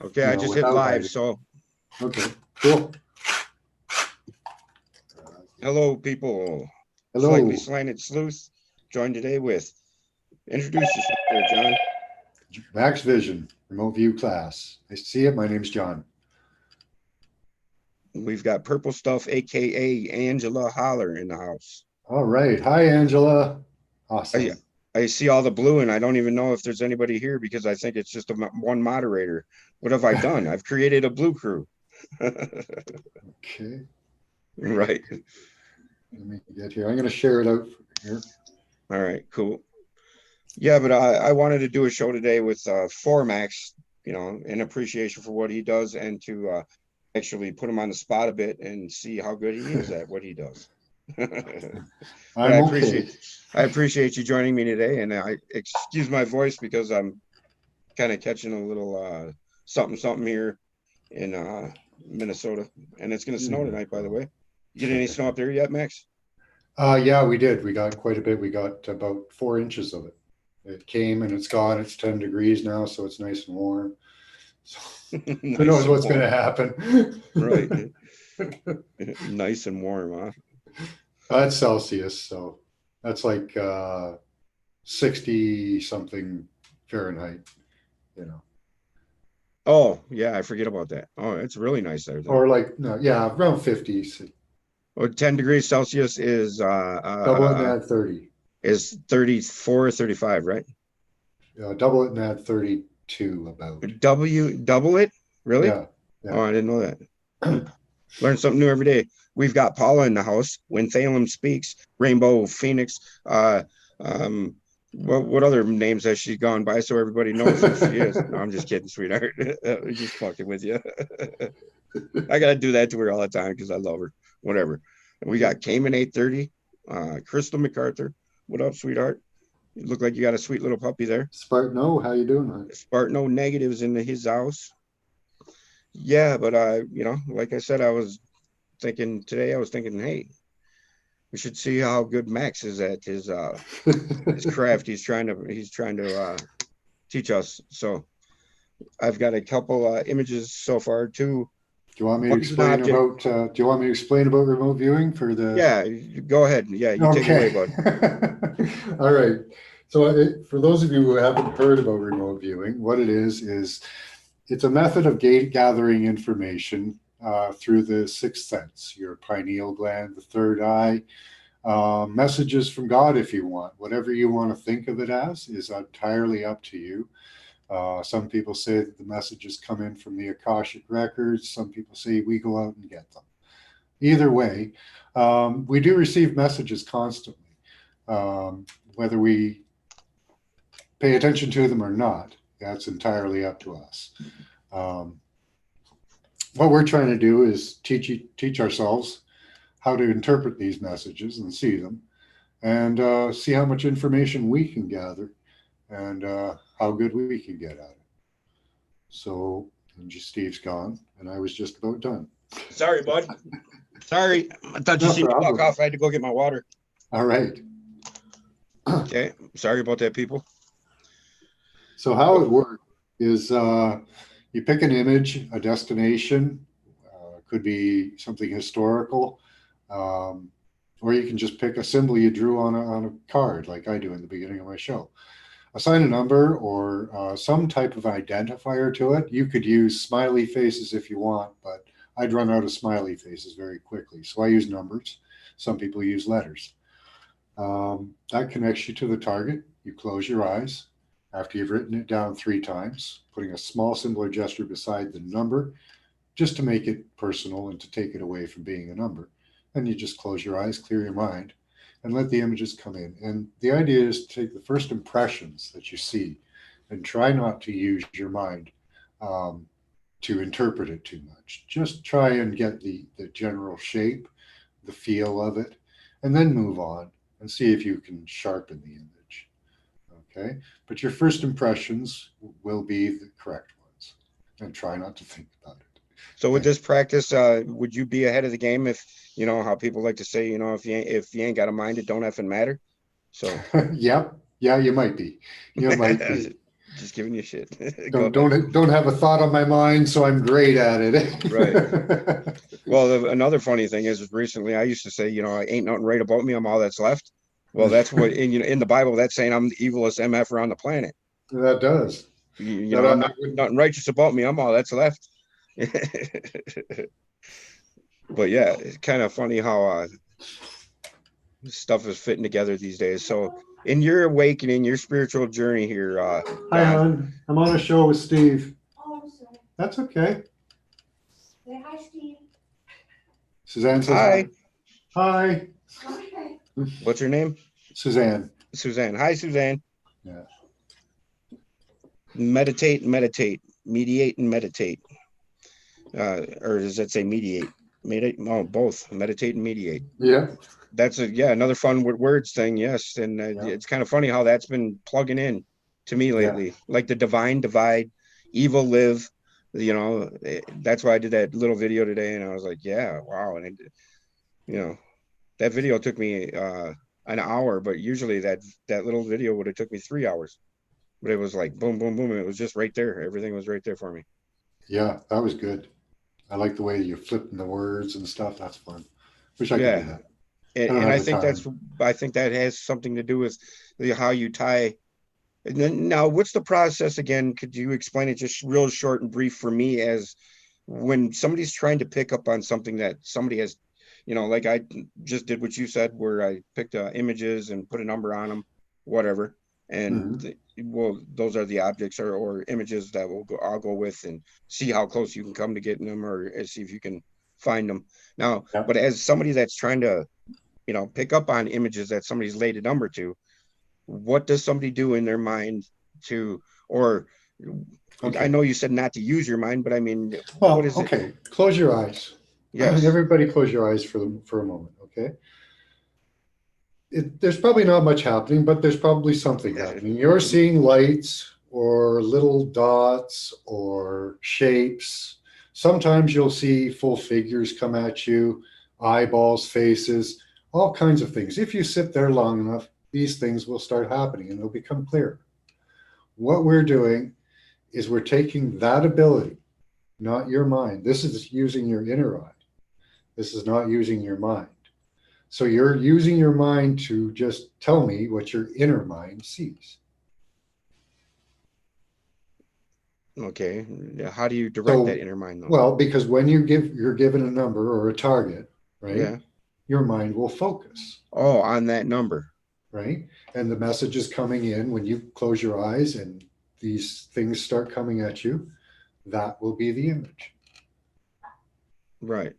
Okay, I just hit without live. hiding. So, Okay, cool. hello, people. Slightly Hello, slanted sleuth. Joined today with. Introduce yourself there, John. Max Vision, remote view class. Nice to see you. My name's John. We've got Purple Stuff, aka Angela Holler, in the house. All right. Hi, Angela. I Awesome. I see all the blue, and I don't even know if there's anybody here because I think it's just one moderator. What have I done? I've created a blue crew. Okay. Right. Let me get here. I'm going to share it out here. All right. Cool. Yeah, but I wanted to do a show today with Formax, in appreciation for what he does, and to actually put him on the spot a bit and see how good he is at what he does. But I'm okay. I appreciate you joining me today, and I excuse my voice because I'm kind of catching a little something something here in Minnesota, and it's going to snow tonight, by the way. You get any snow up there yet, Max? Yeah, we did. We got quite a bit. We got about 4 inches of it. It came and it's gone. It's 10 degrees now, so it's nice and warm. So who Nice knows and what's going warm, to happen? right? Nice and warm, huh? That's Celsius, so that's like 60 something Fahrenheit, you know. Oh, yeah, I forget about that. Oh, it's really nice there then. Or like, no, yeah, around 50. So Well, 10 degrees Celsius double it and add 30. is 34 or 35, right? Double it and add 32 about. Double it? Really? Yeah, Oh, yeah. I didn't know that. Learn something new every day. We've got Paula in the house. When Thalem speaks, Rainbow Phoenix. Um, what other names has she gone by so everybody knows who she is? No, I'm just kidding, sweetheart. Just fucking with you. I gotta do that to her all the time because I love her. Whatever. And we got Cayman 830, Crystal MacArthur. What up, sweetheart? You look like you got a sweet little puppy there. Spartano, how you doing, man? Spartano negatives in his house. Yeah, but like I said, I was thinking, hey, we should see how good Max is at his craft. He's trying to teach us. So I've got a couple images so far too. Do you want me to One's an explain object. about do you want me to explain about remote viewing for the Yeah, go ahead. Yeah, you take it away, Okay. bud. All right. So for those of you who haven't heard about remote viewing, what it is it's a method of gathering information through the sixth sense, your pineal gland, the third eye, messages from God if you want. Whatever you want to think of it as is entirely up to you. Some people say that the messages come in from the Akashic records. Some people say we go out and get them. Either way, we do receive messages constantly. Whether we pay attention to them or not, that's entirely up to us. What we're trying to do is teach ourselves how to interpret these messages and see them, and see how much information we can gather, and how good we can get at it. So, and Steve's gone, and I was just about done. Sorry, bud. Sorry, I thought you No seen me walk problem. off. I had to go get my water. All right. Okay, sorry about that, people. So how it works is you pick an image, a destination, could be something historical, um, or you can just pick a symbol you drew on a card, like I do in the beginning of my show. Assign a number or some type of identifier to it. You could use smiley faces if you want, but I'd run out of smiley faces very quickly. So I use numbers. Some people use letters. That connects you to the target. You close your eyes after you've written it down 3 times, putting a small symbol or gesture beside the number just to make it personal and to take it away from being a number. And you just close your eyes, clear your mind, and let the images come in. And the idea is to take the first impressions that you see and try not to use your mind um, to interpret it too much. Just try and get the general shape, the feel of it, and then move on and see if you can sharpen the image. Okay? But your first impressions will be the correct ones, and try not to think about it. So with Okay? this practice, would you be ahead of the game if how people like to say, if you ain't got a mind, it don't effing matter. So Yep. Yeah, you might be. You might be. just giving you shit. Go Don't ahead. don't have a thought on my mind, so I'm great at Right. it. Well, another funny thing is recently I used to say, I ain't nothing right about me. I'm all that's left. Well, that's what in the Bible that's saying I'm the evilest MF on the planet. That does. I'm I not would. nothing righteous about me. I'm all that's left. But yeah, it's kind of funny how stuff is fitting together these days. So, in your awakening, your spiritual journey here, Hi, Don. hon. I'm on a show with Steve. Oh, I'm sorry. That's okay. Say hi, Steve. Suzanne says Hi. hi. Okay. What's your name? Suzanne. Suzanne. Hi, Suzanne. Yeah. Meditate, meditate, mediate, and meditate. Or does that say mediate? Meditate? Oh, both. Meditate and mediate. Yeah. That's another fun words thing. Yes, and Yeah. it's kind of funny how that's been plugging in to me Yeah. lately. Like the divine divide, evil live. That's why I did that little video today, and I was like, yeah, wow. And that video took me an hour, but usually that little video would have took me 3 hours. But it was like boom, boom, boom. It was just right there. Everything was right there for me. Yeah, that was good. I like the way you're flipping the words and stuff. That's fun. Wish I could do Yeah, that. I don't and have the time. I think that has something to do with how you tie. And then now, what's the process again? Could you explain it just real short and brief for me as when somebody's trying to pick up on something that somebody has, like I just did what you said, where I picked images and put a number on them, whatever. And Hmm. well, those are the objects or images that I'll go with and see how close you can come to getting them or see if you can find them. Now, Yeah. but as somebody that's trying to, pick up on images that somebody's laid a number to, what does somebody do in their mind to, or I Okay. know you said not to use your mind, but I mean, what Well, is it? okay. Close your eyes. Yes. Everybody, close your eyes for a moment. Okay. There's probably not much happening, but there's probably something happening. You're seeing lights or little dots or shapes. Sometimes you'll see full figures come at you, eyeballs, faces, all kinds of things. If you sit there long enough, these things will start happening and they'll become clear. What we're doing is we're taking that ability, not your mind. This is using your inner eye. This is not using your mind. So you're using your mind to just tell me what your inner mind sees. Okay. How do you direct that So, inner mind though? well, because when you're given a number or a target, right, Yeah. your mind will focus, Oh, on that number. right? And the message is coming in when you close your eyes and these things start coming at you, that will be the image Right.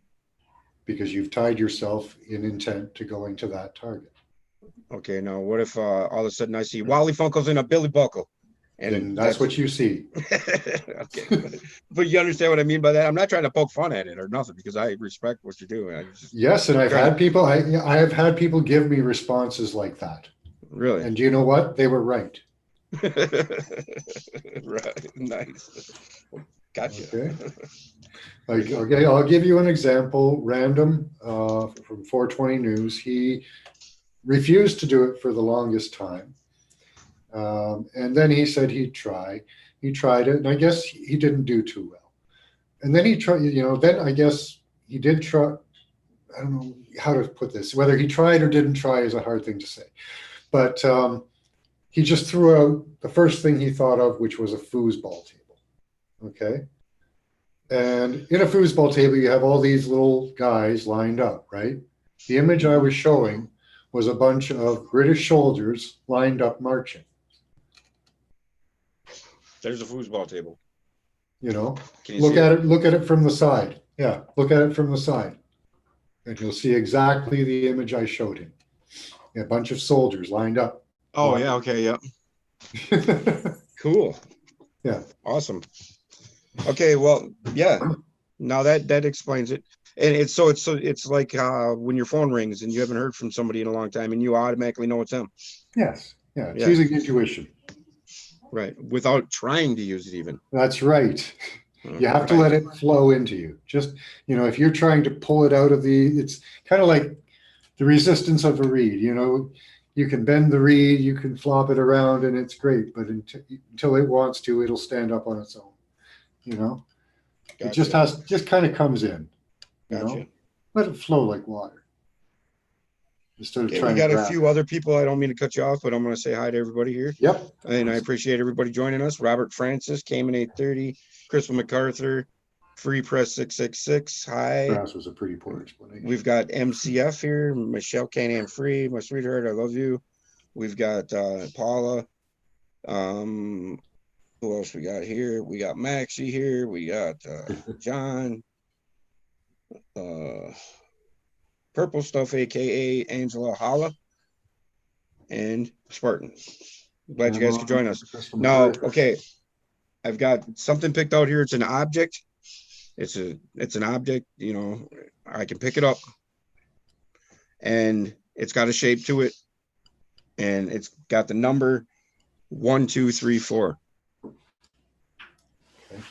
because you've tied yourself in intent to going to that target. Okay. Now, what if all of a sudden I see Wally Funkle's in a Billy Buckle, Then and that's that's what you see. okay. But you understand what I mean by that? I'm not trying to poke fun at it or nothing because I respect what you're doing. I just Yes, and I've trying to had people. I have had people give me responses like that, really. and you know what? They were right. Right. Nice. Gotcha. Okay. Very Like, good. okay, I'll give you an example. Random from 420 News. He refused to do it for the longest time, and then he said he'd try. He tried it, and I guess he didn't do too well. And then he tried. Then I guess he did try. I don't know how to put this. Whether he tried or didn't try is a hard thing to say. But he just threw out the first thing he thought of, which was a foosball table. Okay. And in a foosball table, you have all these little guys lined up, right? The image I was showing was a bunch of British soldiers lined up marching. There's a foosball table. You know, Can you see look at it from the side. Yeah, look at it from the side. And you'll see exactly the image I showed him. A bunch of soldiers lined up. Oh yeah. Okay. Yeah. Yeah. Cool. Awesome. Okay. Well, yeah. Now that explains it. And it's like when your phone rings and you haven't heard from somebody in a long time and you automatically know it's them. Yes. Yeah. It's Yeah. using intuition. Right. Without trying to use it even. That's right. You have to Right. let it flow into you. Just, if you're trying to pull it out of it's kind of like the resistance of a reed. you can bend the reed, you can flop it around, and it's great. But until it wants to, it'll stand up on its own. You know, it Gotcha. just kind of comes in. You know, Gotcha. let it flow like water instead of Okay, we trying to got a grab few it. other people. I don't mean to cut you off, but I'm going to say hi to everybody here. Yep. And I appreciate everybody joining us. Robert Francis came in 8:30. Crystal MacArthur, Free Press 666. Hi. Grass was a pretty poor explanation. We've got MCF here. Michelle Can-Am Free. My sweetheart, I love you. We've got Paula. Who else we got here? We got Maxie here. We got John. Purple Stuff, aka Angela Holla, and Spartan. Glad you guys could join us. Now, okay, I've got something picked out here. It's an object. It's an object, you know, I can pick it up and it's got a shape to it and it's got the number 1, 2, 3, 4. Okay.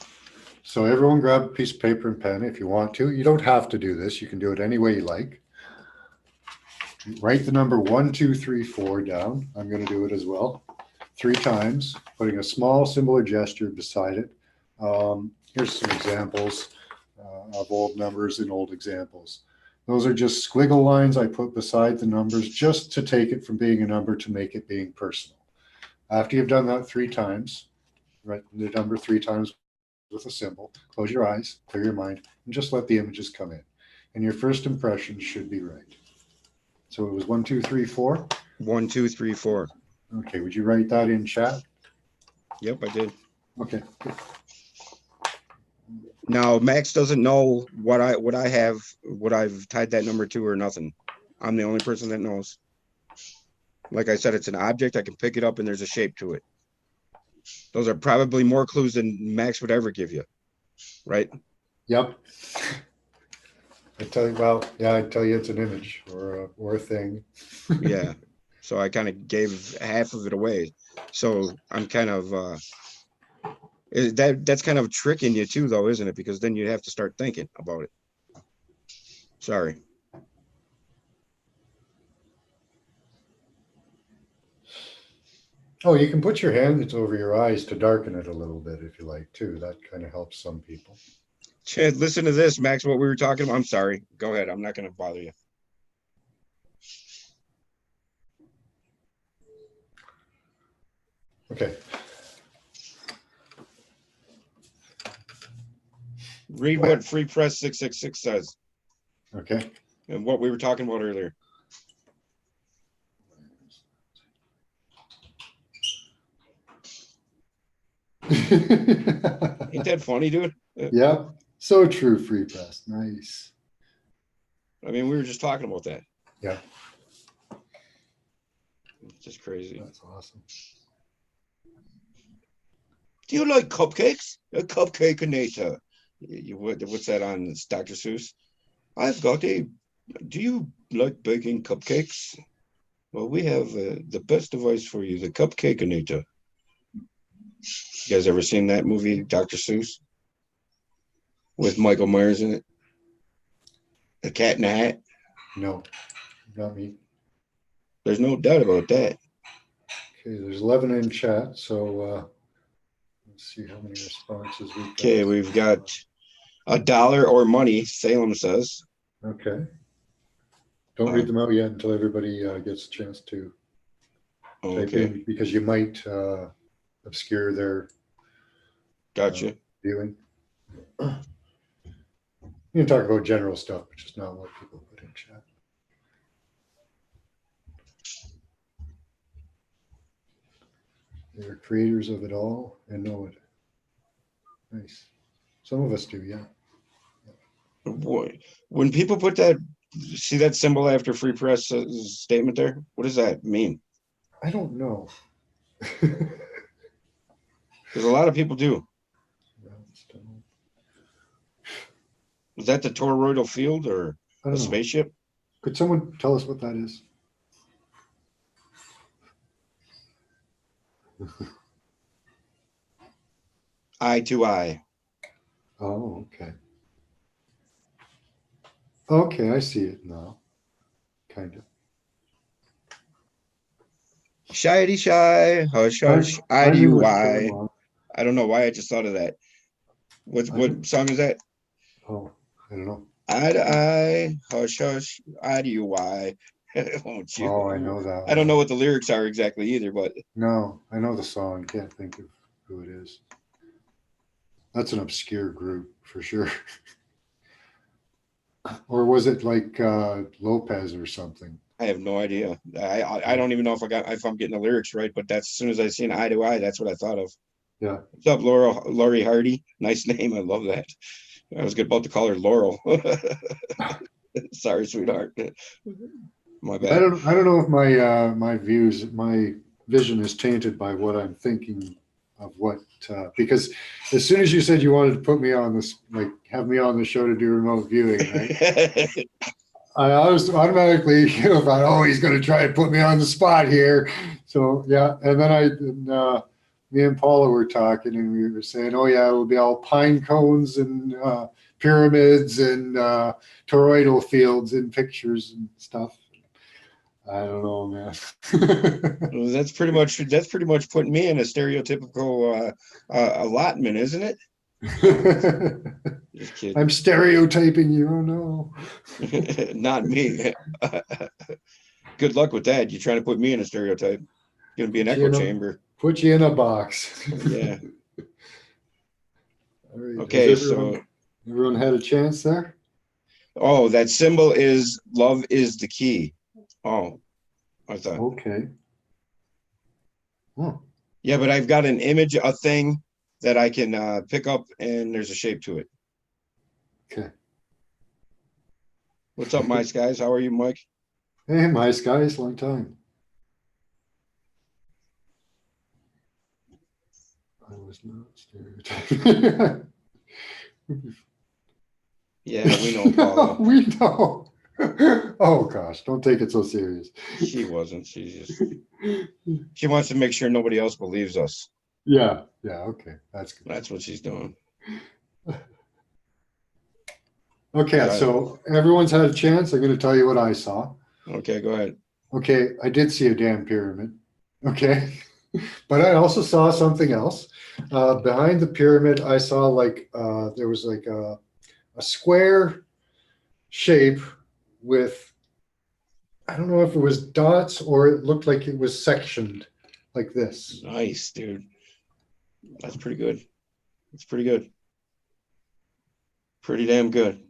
So everyone grab a piece of paper and pen if you want to. You don't have to do this. You can do it any way you like. Write the number 1, 2, 3, 4 down. I'm going to do it as well. 3 times, putting a small symbol or gesture beside it. Here's some examples of old numbers and old examples. Those are just squiggle lines I put beside the numbers just to take it from being a number to make it being personal. After you've done that 3 times, write the number 3 times with a symbol, close your eyes, clear your mind, and just let the images come in. And your first impression should be right. So it was 1, 2, 3, 4. 1, 2, 3, 4. Okay, would you write that in chat? Yep, I did. Okay, good. Now Max doesn't know what I have, what I've tied that number to or nothing. I'm the only person that knows. Like I said, it's an object. I can pick it up and there's a shape to it. Those are probably more clues than Max would ever give you, right? Yep. I'd tell you it's an image or a thing. Yeah. So I kind of gave half of it away. So I'm kind of that's kind of tricking you too, though, isn't it? Because then you have to start thinking about it. Sorry. Oh, you can put your hands over your eyes to darken it a little bit if you like too. That kind of helps some people. Chad, listen to this, Max, what we were talking about. I'm sorry. Go ahead. I'm not going to bother you. Okay. Read what Free Press 666 says. Okay. And what we were talking about earlier. Ain't that funny, dude? Yep. So true, Free Press. Nice. I mean, we were just talking about that. Yeah. It's just crazy. That's awesome. Do you like cupcakes? A cupcake-inator. What's that on? It's Dr. Seuss. I've got a. Do you like baking cupcakes? Well, we have the best device for you, the cupcake-inator. You guys ever seen that movie, Dr. Seuss? With Michael Myers in it? The Cat in the Hat? No, not me. There's no doubt about that. Okay, there's 11 in chat, so let's see how many responses we've got. Okay, we've got $1 or money, Salem says. Okay. Don't read them out yet until everybody gets a chance to type in, because you might obscure their gotcha viewing. You can talk about general stuff, which is not what people put in chat. They're creators of it all and know it. Nice. Some of us do, yeah. Boy, when people put that, see that symbol after Free Press statement there? What does that mean? I don't know. Because a lot of people do. Is that the toroidal field or a spaceship? Could someone tell us what that is? Eye to eye. Oh, okay. Okay, I see it now. Kind of. Shy, shy, hush, hush, I knew what IDY. song. I don't know why I just thought of that. I What think, song is that? oh, I don't know. Eye to eye, hush, hush, IDY. Won't you? Oh, I know that I don't one. know what the lyrics are exactly either, but No, I know the song. Can't think of who it is. That's an obscure group for sure. Or was it like Lopez or something? I have no idea. I don't even know if I'm getting the lyrics right, but that's as soon as I seen eye to eye, that's what I thought of. Yeah. What's up, Lori Hardy? Nice name. I love that. I was good about to call her Laurel. Sorry, sweetheart. My I bad. don't know if my vision is tainted by what I'm thinking of what because as soon as you said you wanted to put me on this, like have me on the show to do remote viewing, right? I was automatically thought, oh, he's going to try and put me on the spot here. So yeah, and then me and Paula were talking, and we were saying, oh yeah, it will be all pine cones and pyramids and toroidal fields in pictures and stuff. I don't know, man. Well, that's pretty much putting me in a stereotypical allotment, isn't it? Just I'm kidding. stereotyping you. Oh no. Not me. Good luck with that. You're trying to put me in a stereotype. Gonna be an Put you echo in a chamber. put you in a box. Yeah. All right. Has Okay, so everyone had a chance there? oh, that symbol is love is the key. Oh, I thought. Okay. Oh, Yeah, but I've got an image, a thing that I can pick up, and there's a shape to it. okay. What's up, my guys? How are you, Mike? Hey, nice guys, long time. I was not stereotyping. Yeah, we know, Paula. We know. Oh gosh, don't take it so serious. She wasn't. She wants to make sure nobody else believes us. Yeah, yeah, okay, that's good. That's what she's doing. Okay, Uh, so everyone's had a chance. I'm going to tell you what I saw. okay, go ahead. Okay, I did see a damn pyramid. Okay, but I also saw something else. Behind the pyramid, I saw like there was like a square shape with, I don't know if it was dots or it looked like it was sectioned like this. Nice, dude. That's pretty good. It's pretty good. Pretty damn good.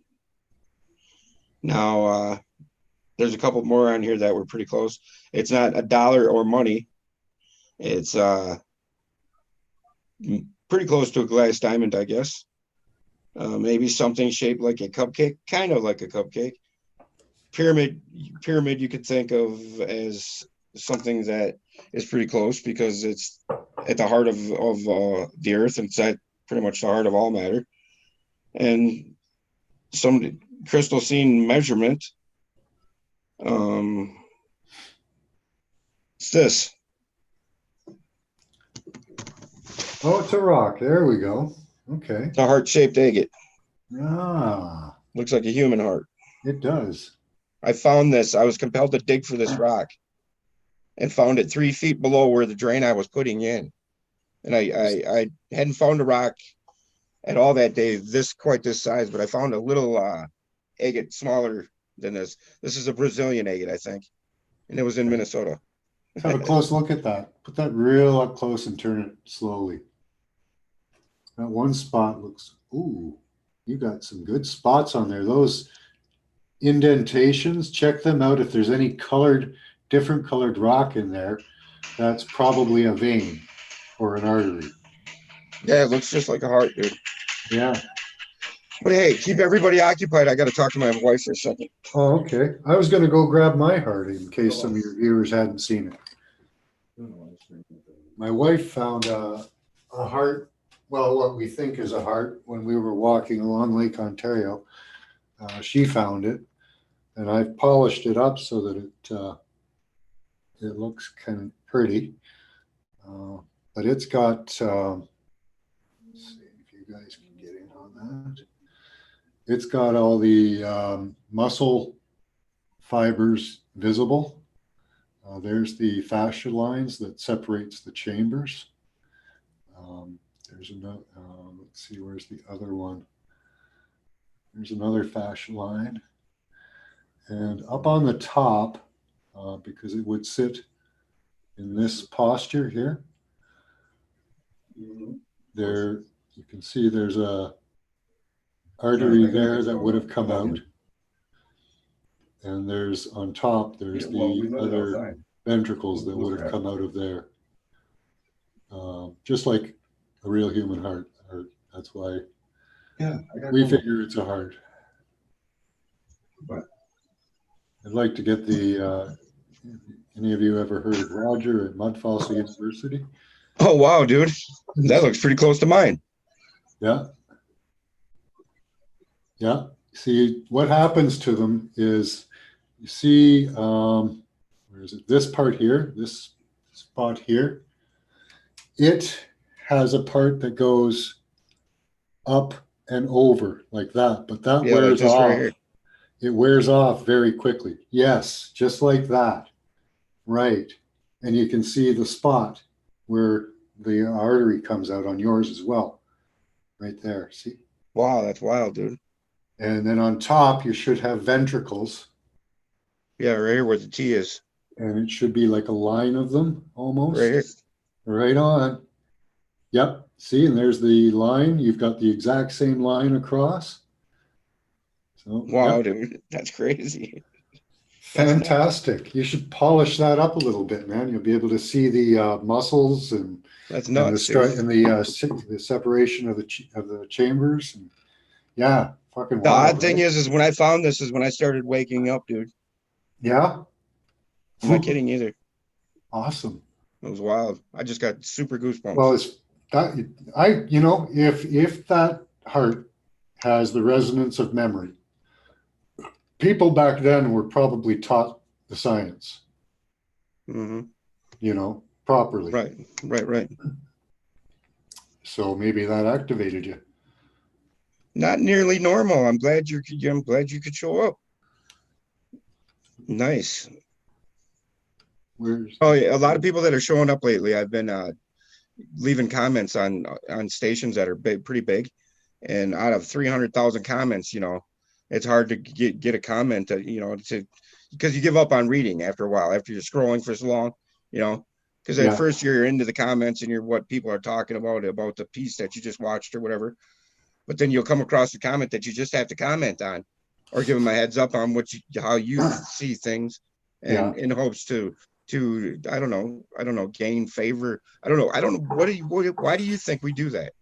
Now, there's a couple more on here that were pretty close. It's not a dollar or money. It's pretty close to a glass diamond, I guess. Maybe something shaped like a cupcake, kind of like a cupcake. Pyramid, pyramid, you could think of as something that is pretty close because it's at the heart of the earth, and it's at pretty much the heart of all matter. And some crystal scene measurement. Um, it's this. Oh, it's a rock. There we go. Okay. It's a heart-shaped agate. Ah, Looks like a human heart. it does. I found this. I was compelled to dig for this rock and found it 3 feet below where the drain I was putting in. And I hadn't found a rock at all that day, quite this size, but I found a little agate smaller than this. This is a Brazilian agate, I think. And it was in Minnesota. Let's have a close look at that. Put that real up close and turn it slowly. That one spot looks, ooh, you got some good spots on there. Those indentations, check them out. If there's any different colored rock in there, that's probably a vein or an artery. Yeah, it looks just like a heart, dude. Yeah. But hey, keep everybody occupied. I got to talk to my wife for a second. Oh, okay. I was going to go grab my heart in case some of your viewers hadn't seen it. My wife found a heart, well, what we think is a heart when we were walking along Lake Ontario. She found it, and I've polished it up so that it looks kind of pretty. But it's got, let's see if you guys can get in on that. It's got all the muscle fibers visible. There's the fascia lines that separates the chambers. There's another, let's see, where's the other one? There's another fascia line. And up on the top, because it would sit in this posture here, there you can see there's a artery there that would have come out. And there's on top, there's the other ventricles that would have come out of there. Just like a real human heart. That's why we figure it's a heart. I'd like to get the, any of you ever heard of Roger at Mud Fossil University? Oh, wow, dude. That looks pretty close to mine. Yeah. Yeah. See, what happens to them is, you see, where is it? This part here, this spot here, it has a part that goes up and over like that, but that wears like off. right here. It wears off very quickly. Yes, just like that. Right. And you can see the spot where the artery comes out on yours as well. Right there. See? Wow, that's wild, dude. And then on top, you should have ventricles. Yeah, right here where the T is. And it should be like a line of them almost. Right here. Right on. Yep. See, and there's the line. You've got the exact same line across. So, wow, yep. dude. That's crazy. Fantastic. You should polish that up a little bit, man. You'll be able to see the muscles and that's nuts, and the separation of the chambers. And yeah, fucking the wild, odd thing is when I found this is when I started waking up, dude. Yeah. I'm not kidding either. Awesome. It was wild. I just got super goosebumps. Well, it's that if that heart has the resonance of memory, people back then were probably taught the science. Properly. Right. So maybe that activated you. Not nearly normal. I'm glad you could show up. Nice. Oh yeah, a lot of people that are showing up lately. I've been leaving comments on stations that are pretty big, and out of 300,000 comments, it's hard to get a comment because you give up on reading after a while, after you're scrolling for so long, because at first you're into the comments and you're what people are talking about the piece that you just watched or whatever, but then you'll come across a comment that you just have to comment on or give them a heads up on how you see things, and in hopes to I don't know, gain favor. I don't know. Why do you think we do that?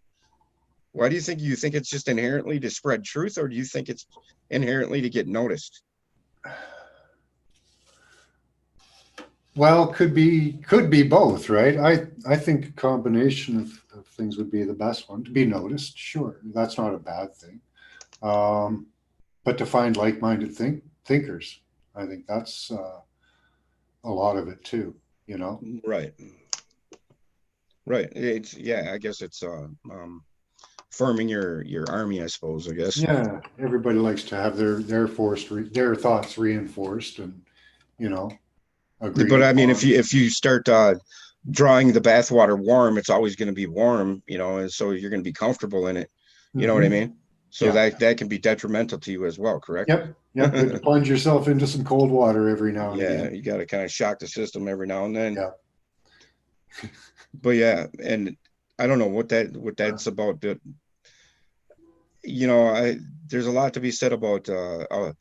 Why do you think it's just inherently to spread truth, or do you think it's inherently to get noticed? Well, could be both, right? I think a combination of things would be the best one. To be noticed, sure, that's not a bad thing. But to find like-minded thinkers, I think that's a lot of it too, Right. It's I guess it's forming your army, I suppose. I guess. Yeah, everybody likes to have their thoughts reinforced, and agreed. But I mean, if you start drawing the bathwater warm, it's always going to be warm, and so you're going to be comfortable in it. You know what I mean? So that can be detrimental to you as well, correct? Yep. Good to plunge yourself into some cold water every now and again. Yeah, you got to kind of shock the system every now and then. Yeah. But and I don't know what that's about. But there's a lot to be said about to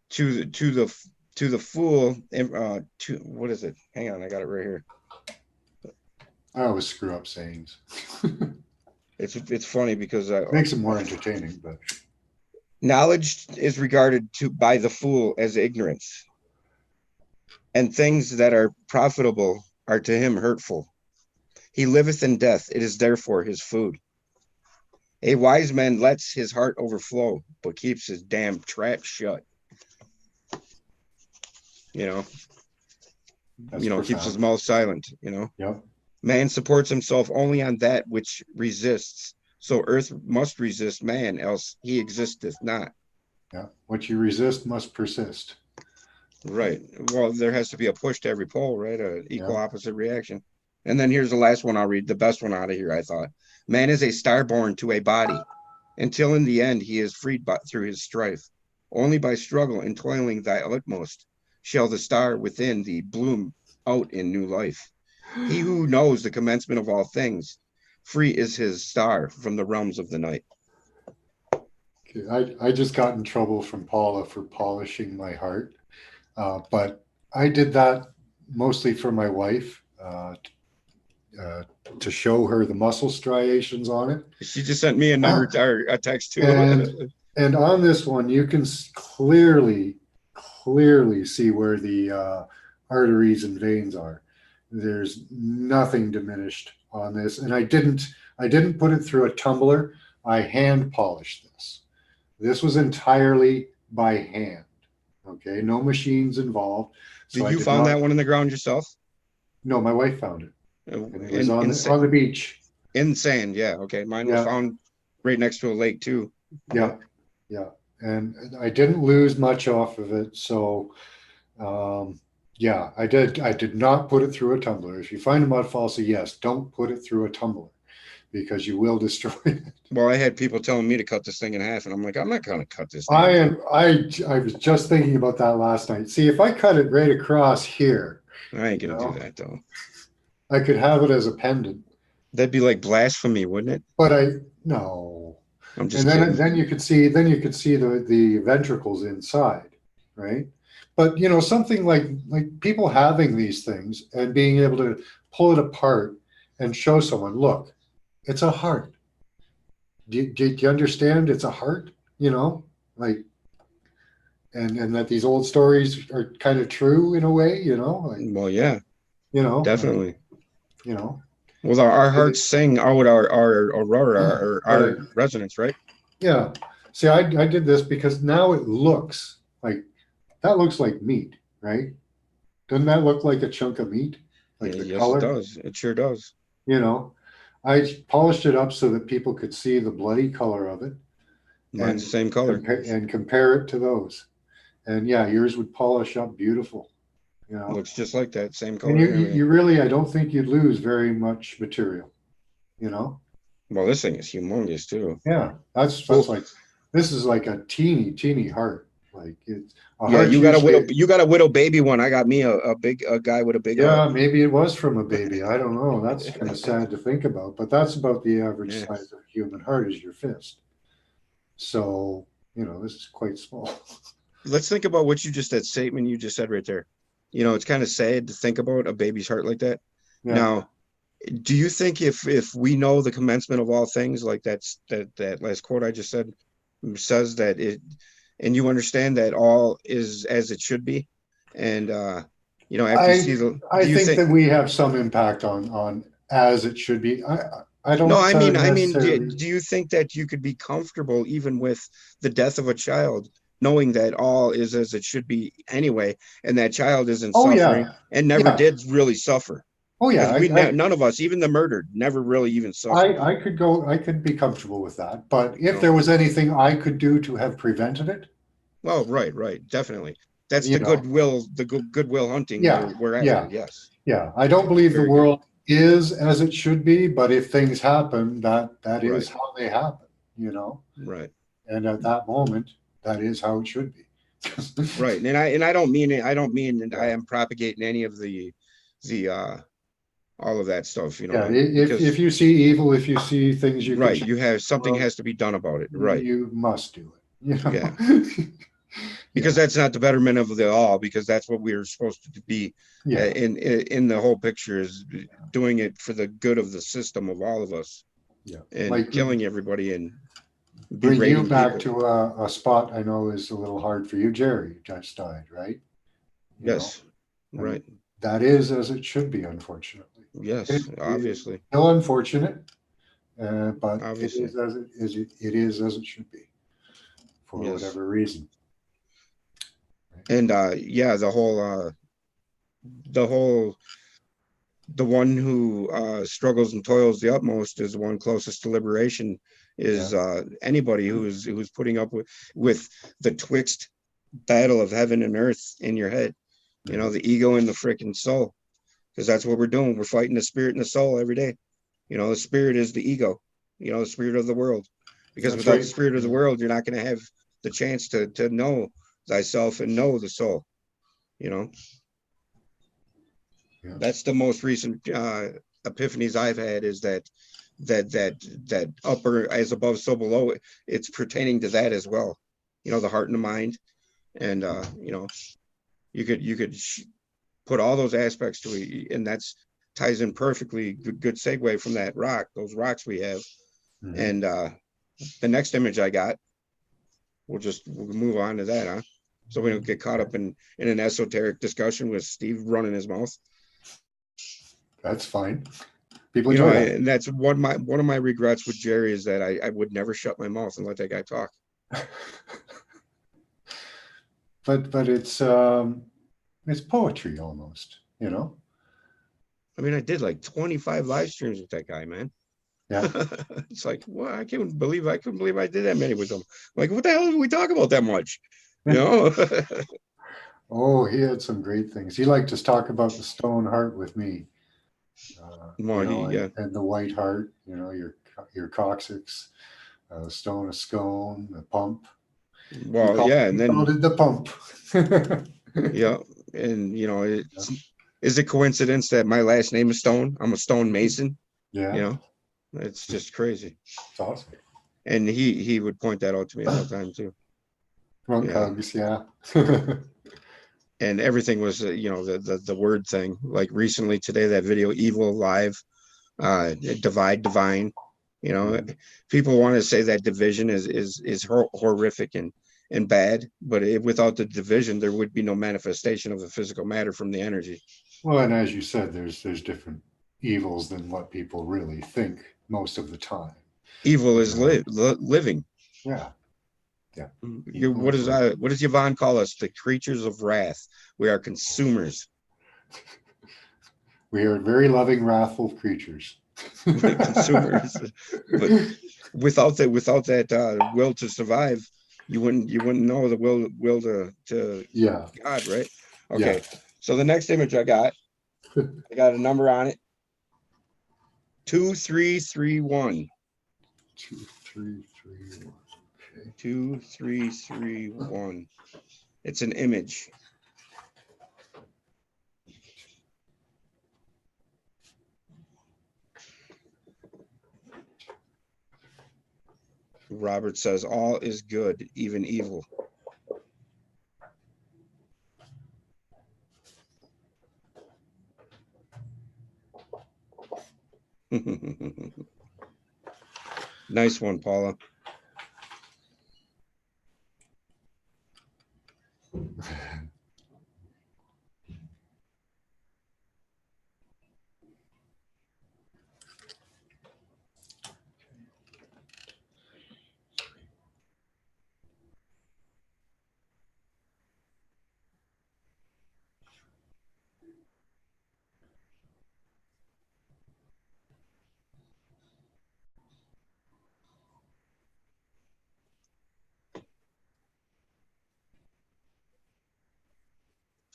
the fool. What is it? Hang on, I got it right here. I always screw up sayings. It's funny because it makes it more entertaining, but knowledge is regarded by the fool as ignorance, and things that are profitable are to him hurtful. He liveth in death; it is therefore his food. A wise man lets his heart overflow, but keeps his damn trap shut. Keeps his mouth silent. Yep. Man supports himself only on that which resists. So earth must resist man, else he existeth not. Yeah. What you resist must persist. Right. Well, there has to be a push to every pole, right? A equal Yeah. opposite reaction. And then here's the last one I'll read, the best one out of here, I thought. Man is a star born to a body, until in the end he is freed through his strife. Only by struggle and toiling thy utmost shall the star within thee bloom out in new life. He who knows the commencement of all things, free is his star from the realms of the night. Okay, I just got in trouble from Paula for polishing my heart, but I did that mostly for my wife, uh, to show her the muscle striations on it. She just sent me another a text too. And and on this one, you can clearly see where the arteries and veins are. There's nothing diminished on this, and I didn't put it through a tumbler. I hand polished this. This was entirely by hand. Okay, no machines involved. So Did I you did found not. that one in the ground yourself? No, my wife found it, and it was In, on insane, the beach. insane. Yeah. Okay. Mine was Yeah, found right next to a lake too. yeah, Yep. yeah. And I didn't lose much off of it. So yeah, I did not put it through a tumbler. If you find a mud faucet, yes, don't put it through a tumbler because you will destroy it. Well, I had people telling me to cut this thing in half, and I'm like, I'm not gonna cut this I damn thing. am I was just thinking about that last night. See, if I cut it right across here, I ain't you gonna do know, that though. I could have it as a pendant. That'd be like blasphemy, wouldn't it? But I no. I'm And just then kidding. you could see the ventricles inside, right? But something like people having these things and being able to pull it apart and show someone, look, it's a heart. Do you understand? It's a heart, like, and that these old stories are kind of true in a way, like, Well, yeah, like, definitely. you know, Well, our hearts sing out our aurora, our right. resonance, right? Yeah. See, I did this because now it looks like that looks like meat, right? Doesn't that look like a chunk of meat? Yeah, Like the yes, it color, does. It sure does. you know? I polished it up so that people could see the bloody color of it Mine's the and same color. compare it to those. And yeah, yours would polish up beautiful, you know. Looks just like that, same And color you, and you, everything. you really, I don't think you'd lose very much material, you know. Well, this thing is humongous too. Yeah, that's Well, like this is like a teeny heart. Like it's a yeah, heart's usually. you got a widow baby one. I got me a guy with a big heart. Yeah, maybe it was from a baby. I don't know. That's kind of sad to think about, but that's about the average Yeah. size of a human heart is your fist. So, this is quite small. Let's think about what you just that statement you just said right there. It's kind of sad to think about a baby's heart like that. Yeah. Now, do you think if we know the commencement of all things, like that last quote I just said says that it, and you understand that all is as it should be, and after you I see the, I do you think think? that we have some impact on as it should be. I No, don't necessarily. do you think that you could be comfortable even with the death of a child, knowing that all is as it should be anyway, and that child isn't Oh suffering yeah. and never Yeah. did really suffer? Oh yeah. Because none of us, even the murdered, never really even suffered. I could be comfortable with that. But if there No. was anything I could do to have prevented it, Well, right, definitely. That's you know, the goodwill hunting yeah, we're after. yeah. Yes, Yeah, I don't believe the very good. world is as it should be, but if things happen, that is Right, how they happen. right, And at that moment, that is how it should be. right. And I don't mean it. I don't mean that I Yeah, am propagating any of the all of that stuff. yeah. If Because you see evil, if you see things you could right, change you have the something world, has to be done about it. Right. you must do it. Yeah. Because Yeah, that's not the betterment of the all, because that's what we are supposed to be yeah. in the whole picture is doing it for the good of the system of all of us Yeah. and Like killing everybody and bring you berating back people. to a spot I know is a little hard for you. Jerry just died, right? You know, Yes. and Right. that is as it should be, unfortunately. Yes. It's Obviously. still unfortunate, but it Obviously. is as it should be for Yes. whatever reason. Right? And yeah, the whole the one who struggles and toils the utmost is the one closest to liberation Yeah, is anybody who's putting up with the twixt battle of heaven and earth in your head. You know, the ego and the freaking soul, because that's what we're doing. We're fighting the spirit and the soul every day. You know, the spirit is the ego. You know, the spirit of the world. Because That's without the right. spirit of the world, you're not going to have the chance to know thyself and know the soul. You know, Yeah. that's the most recent epiphanies I've had, is that upper as above, so below. It's pertaining to that as well. You know, the heart and the mind, and you know, you could put all those aspects to it, and that's ties in perfectly. Good segue from that rock, those rocks we have, and the next image I got. We'll move on to that, huh? So we don't get caught up in an esoteric discussion with Steve running his mouth. That's fine. People You know, enjoy that. and that's one of my regrets with Jerry, is that I would never shut my mouth and let that guy talk. But it's poetry almost, you know? I mean, I did like 25 live streams with that guy, man. Yeah. It's like, well, I couldn't believe I did that many with him. Like, what the hell did we talk about that much? You know? Oh, he had some great things. He liked to talk about the stone heart with me, Well, yeah. and the white heart, your coccyx, stone, a scone, a pump. Well, yeah, and He called then it the pump. yeah, and you know, is it coincidence that my last name is Stone? I'm a stone mason. Yeah, You know, it's just crazy. it's awesome. And he would point that out to me all the time too. Drunk Yeah, hugs, yeah. and everything was you know, the word thing. Like recently today, that video, evil live, divide divine. You know, people want to say that division is horrific and bad, but without the division, there would be no manifestation of the physical matter from the energy. Well, and as you said, there's different evils than what people really think most of the time. Evil You is know? living. Yeah, yeah. Evil What is is living. what does Yvonne call us? The creatures of wrath. We are consumers. We are very loving, wrathful creatures. Consumers. But without that will to survive, you wouldn't know the will to Yeah, God, right? yeah. Okay. So the next image I got a number on it. 2331. 2331. Okay. 2331. It's an image. Robert says all is good, even evil. Nice one, Paula.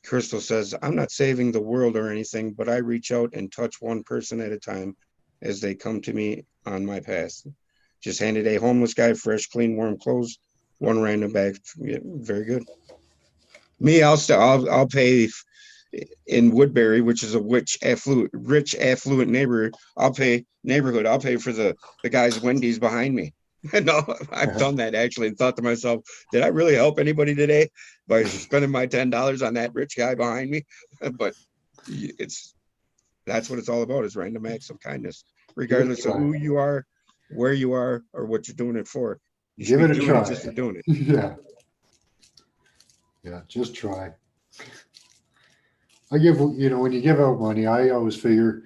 Crystal says, I'm not saving the world or anything, but I reach out and touch one person at a time as they come to me on my path. Just handed a homeless guy fresh, clean, warm clothes, one random bag. Yeah, very good. Me, I'll pay in Woodbury, which is a rich affluent neighborhood. I'll pay for the guy's Wendy's behind me. No, I've done that actually and thought to myself, did I really help anybody today by spending my $10 on that rich guy behind me? But it's that's what it's all about, is random acts of kindness, Give it a regardless of try. who you are, where you are, or what you're doing it for. You should Give be it a doing it try. just for doing it. Yeah, yeah. Just try. When you give out money, I always figure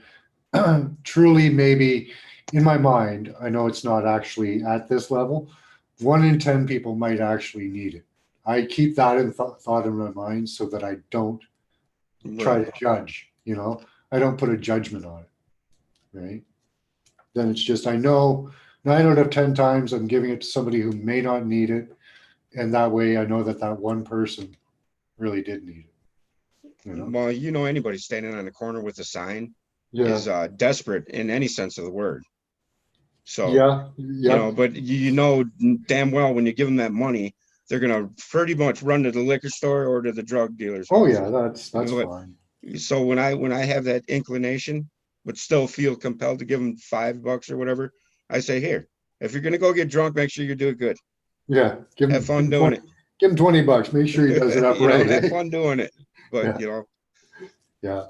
truly, maybe in my mind, I know it's not actually at this level. 1 in 10 people might actually need it. I keep that in thought in my mind so that I don't try Right. to judge. I don't put a judgment on it. Right? Then it's just I know 9 out of 10 times I'm giving it to somebody who may not need it, and that way I know that that one person really did need it. You know? Well, you know, anybody standing on the corner with a sign Yeah. is desperate in any sense of the word. So, Yeah. you know, but you know damn well when you give them that money, they're gonna pretty much run to the liquor store or to the drug dealer's Oh house. yeah, that's But fine. so when I have that inclination, but still feel compelled to give them $5 or whatever, I say, here, if you're gonna go get drunk, make sure you do it good. Yeah. Have fun doing it. Give him $20. Make sure he does it You know, upright. have Eh? fun doing it. But Yeah. you know, Yeah.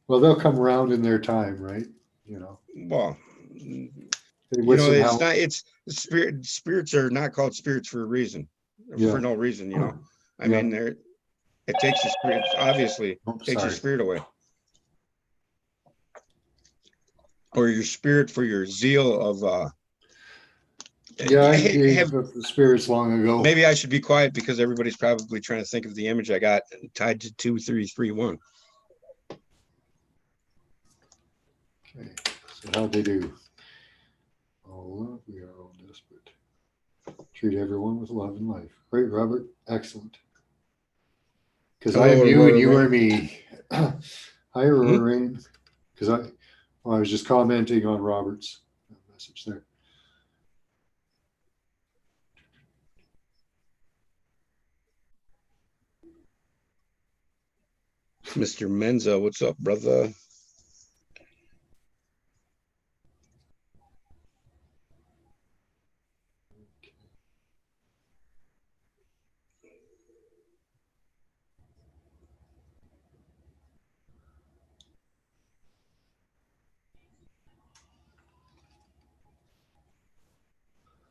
Well, they'll come around in their time, right? You know, well, with some it's help. not. It's spirits are not called spirits for a reason, Yeah. for no reason. You know, I Yeah. mean, it takes your spirit. Obviously, Oh, takes your sorry. spirit away, or your spirit for your zeal of. Yeah, I gave Have up the spirits long ago. maybe I should be quiet because everybody's probably trying to think of the image I got tied to 2331. Okay. So how'd they do? All love, we are all desperate. Treat everyone with love and life. Great, Robert. Excellent. Because I Hello, am you and Aurora you Rain. are me. Hi, Aurora Rain. Because I was just commenting on Robert's message there. Mr. Menza, what's up, brother?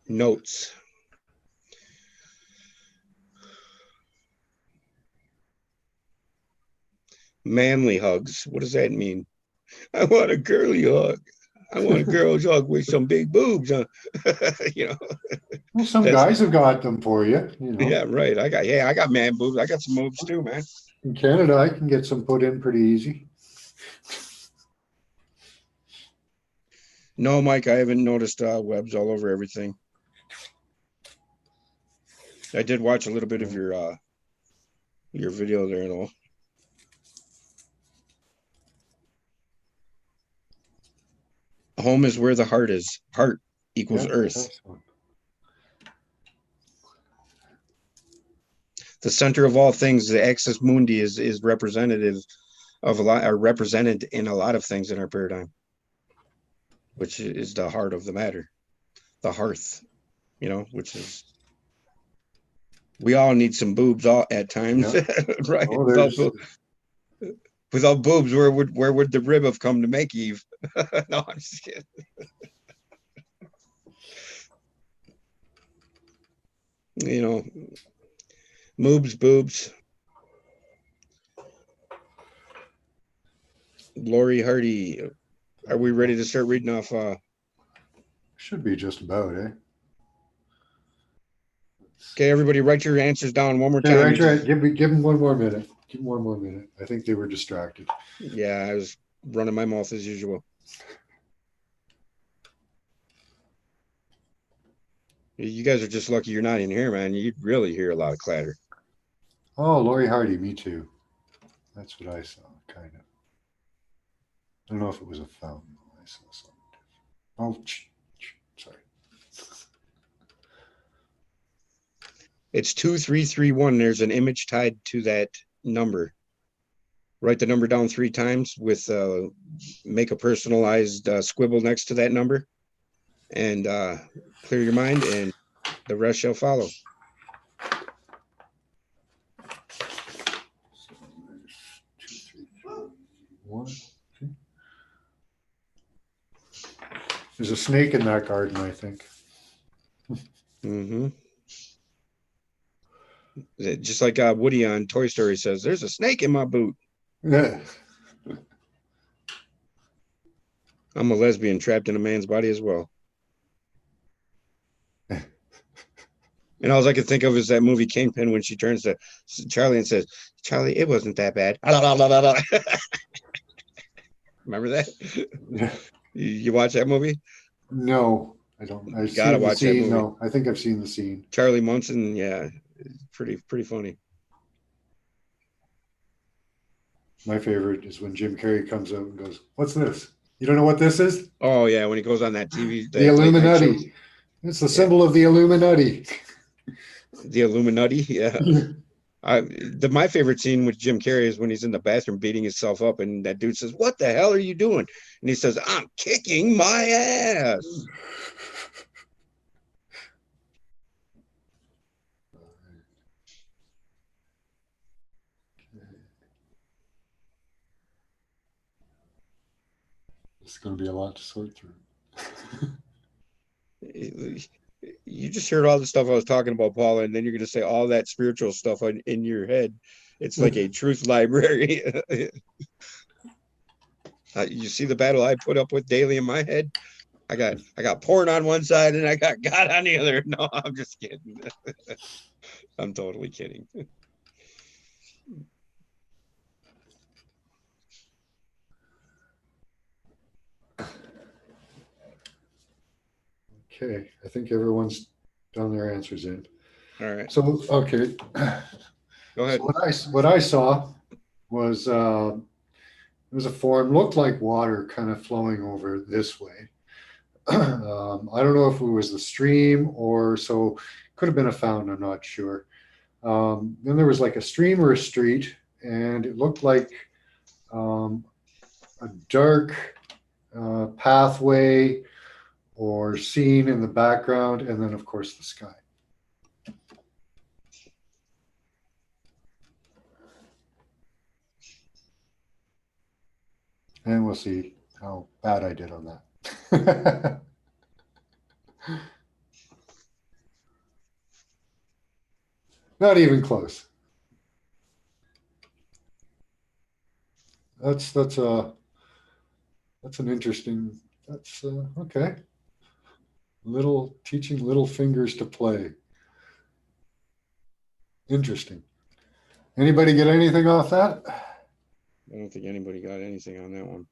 Notes. Manly hugs. What does that mean? I want a girly hug. I want a girl's hug with some big boobs. You know, Well, some that's guys have got them for you. You know, yeah, right. I got man boobs. I got some boobs too, man. in Canada, I can get some put in pretty easy. No, Mike, I haven't noticed webs all over everything. I did watch a little bit of your video there, though. Home is where the heart is. Heart equals Yeah, earth. excellent. The center of all things, the axis mundi is representative of a lot, are represented in a lot of things in our paradigm, which is the heart of the matter, the hearth, you know, which is we all need some boobs all at times, Yeah. right? Oh, there's Without boobs, where would the rib have come to make Eve? No, I'm just kidding. You know, boobs. Lori Hardy, are we ready to start reading off? should be just about, eh? Okay, everybody, write your answers down one more Okay, time. right. Give him 1 more minute. Give him 1 more minute. I think they were distracted. Yeah, I was running my mouth as usual. You guys are just lucky you're not in here, man. You'd really hear a lot of clatter. Oh, Lori Hardy, me too. That's what I saw, kind of. I don't know if it was a fountain. I saw something different. Oh, sorry. It's 2331. There's an image tied to that number. Write the number down 3 times with make a personalized squibble next to that number, and clear your mind, and the rest shall follow. So there's 2, 3, 2, 1. Okay. There's a snake in that garden, I think. Mm-hmm. Just like Woody on Toy Story says, "There's a snake in my boot." Yeah. I'm a lesbian trapped in a man's body as well. And all I could think of is that movie Kingpin when she turns to Charlie and says, "Charlie, it wasn't that bad." Remember that? Yeah. You watch that movie? No. I've Gotta seen the watch that scene movie. though. I think I've seen the scene. Charlie Munson, yeah, pretty funny. My favorite is when Jim Carrey comes out and goes, "What's this? You don't know what this is? Oh yeah, when he goes on that TV, The that late night show. Illuminati. It's the Yeah, symbol of the Illuminati." the Illuminati. Yeah. My favorite scene with Jim Carrey is when he's in the bathroom beating himself up, and that dude says, "What the hell are you doing?" And he says, "I'm kicking my ass." It's going to be a lot to sort through. You just heard all the stuff I was talking about, Paula, and then you're going to say all that spiritual stuff in your head. It's like a truth library. You see the battle I put up with daily in my head. I got porn on one side and I got God on the other. No, I'm just kidding. I'm totally kidding. Okay, I think everyone's done their answers in. All right. So, okay. Go ahead. So what I saw was it was a form, looked like water kind of flowing over this way. I don't know if it was the stream or so, could have been a fountain, I'm not sure. Then there was like a stream or a street, and it looked like a dark pathway or scene in the background, and then, of course, the sky. And we'll see how bad I did on that. Not even close. That's an interesting. That's okay. Little teaching little fingers to play. Interesting. Anybody get anything off that? I don't think anybody got anything on that one.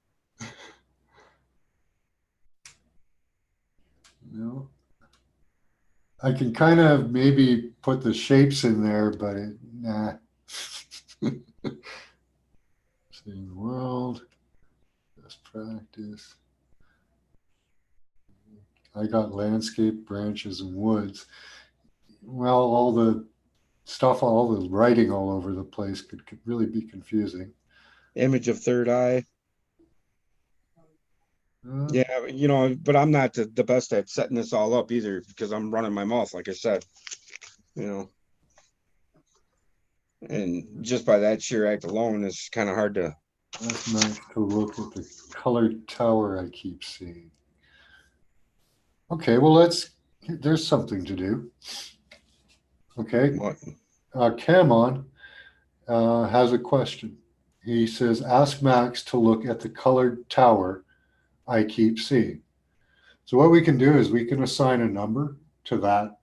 No. I can kind of maybe put the shapes in there, but nah. Seeing the world, best practice. I got landscape, branches, and woods. Well, all the stuff, all the writing all over the place could really be confusing. Image of third eye. Yeah, but I'm not the best at setting this all up either because I'm running my mouth, like I said, and just by that sheer act alone, it's kind of hard to. That's nice to look at the colored tower I keep seeing. Okay, well, there's something to do. Okay, What? Camon has a question. He says, ask Max to look at the colored tower I keep seeing. So what we can do is we can assign a number to that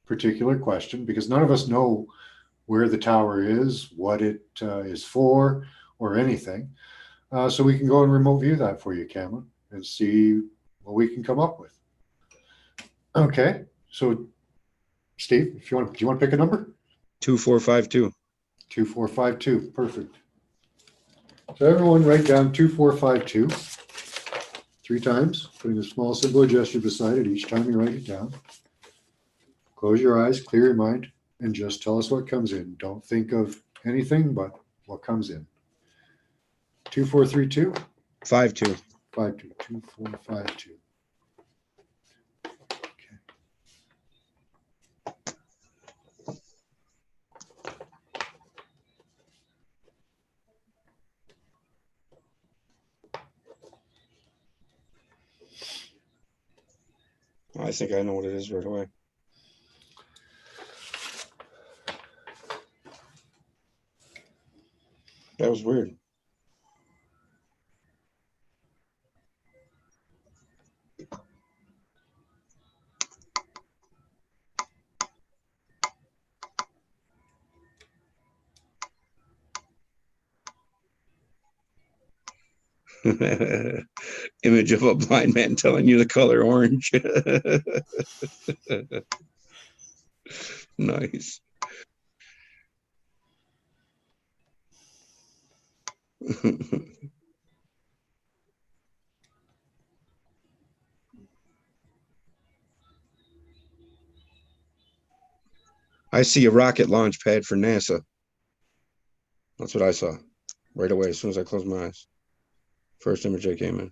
particular question because none of us know where the tower is, what it is for, or anything. So we can go and remote view that for you, Cameron, and see what we can come up with. Okay, so Steve, do you want to pick a number? 2452. 2452, perfect. So everyone write down 2452 3 times, putting a small symbol of gesture beside it each time you write it down. Close your eyes, clear your mind, and just tell us what comes in. Don't think of anything but what comes in. 2432 52. 52 2452. Okay. I think I know what it is right away. That was weird. image of a blind man telling you the color orange. Nice. I see a rocket launch pad for NASA. That's what I saw right away as soon as I closed my eyes. First image that came in.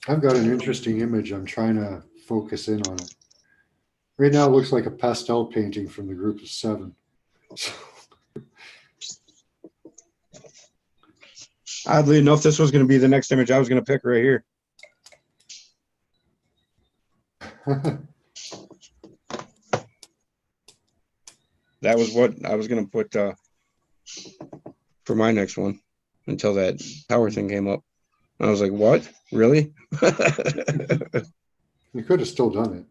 I've got an interesting image. I'm trying to focus in on it. Right now, it looks like a pastel painting from the group of 7. Oddly enough, this was going to be the next image I was going to pick right here. That was what I was going to put for my next one until that tower thing came up. I was like, what? Really? You could have still done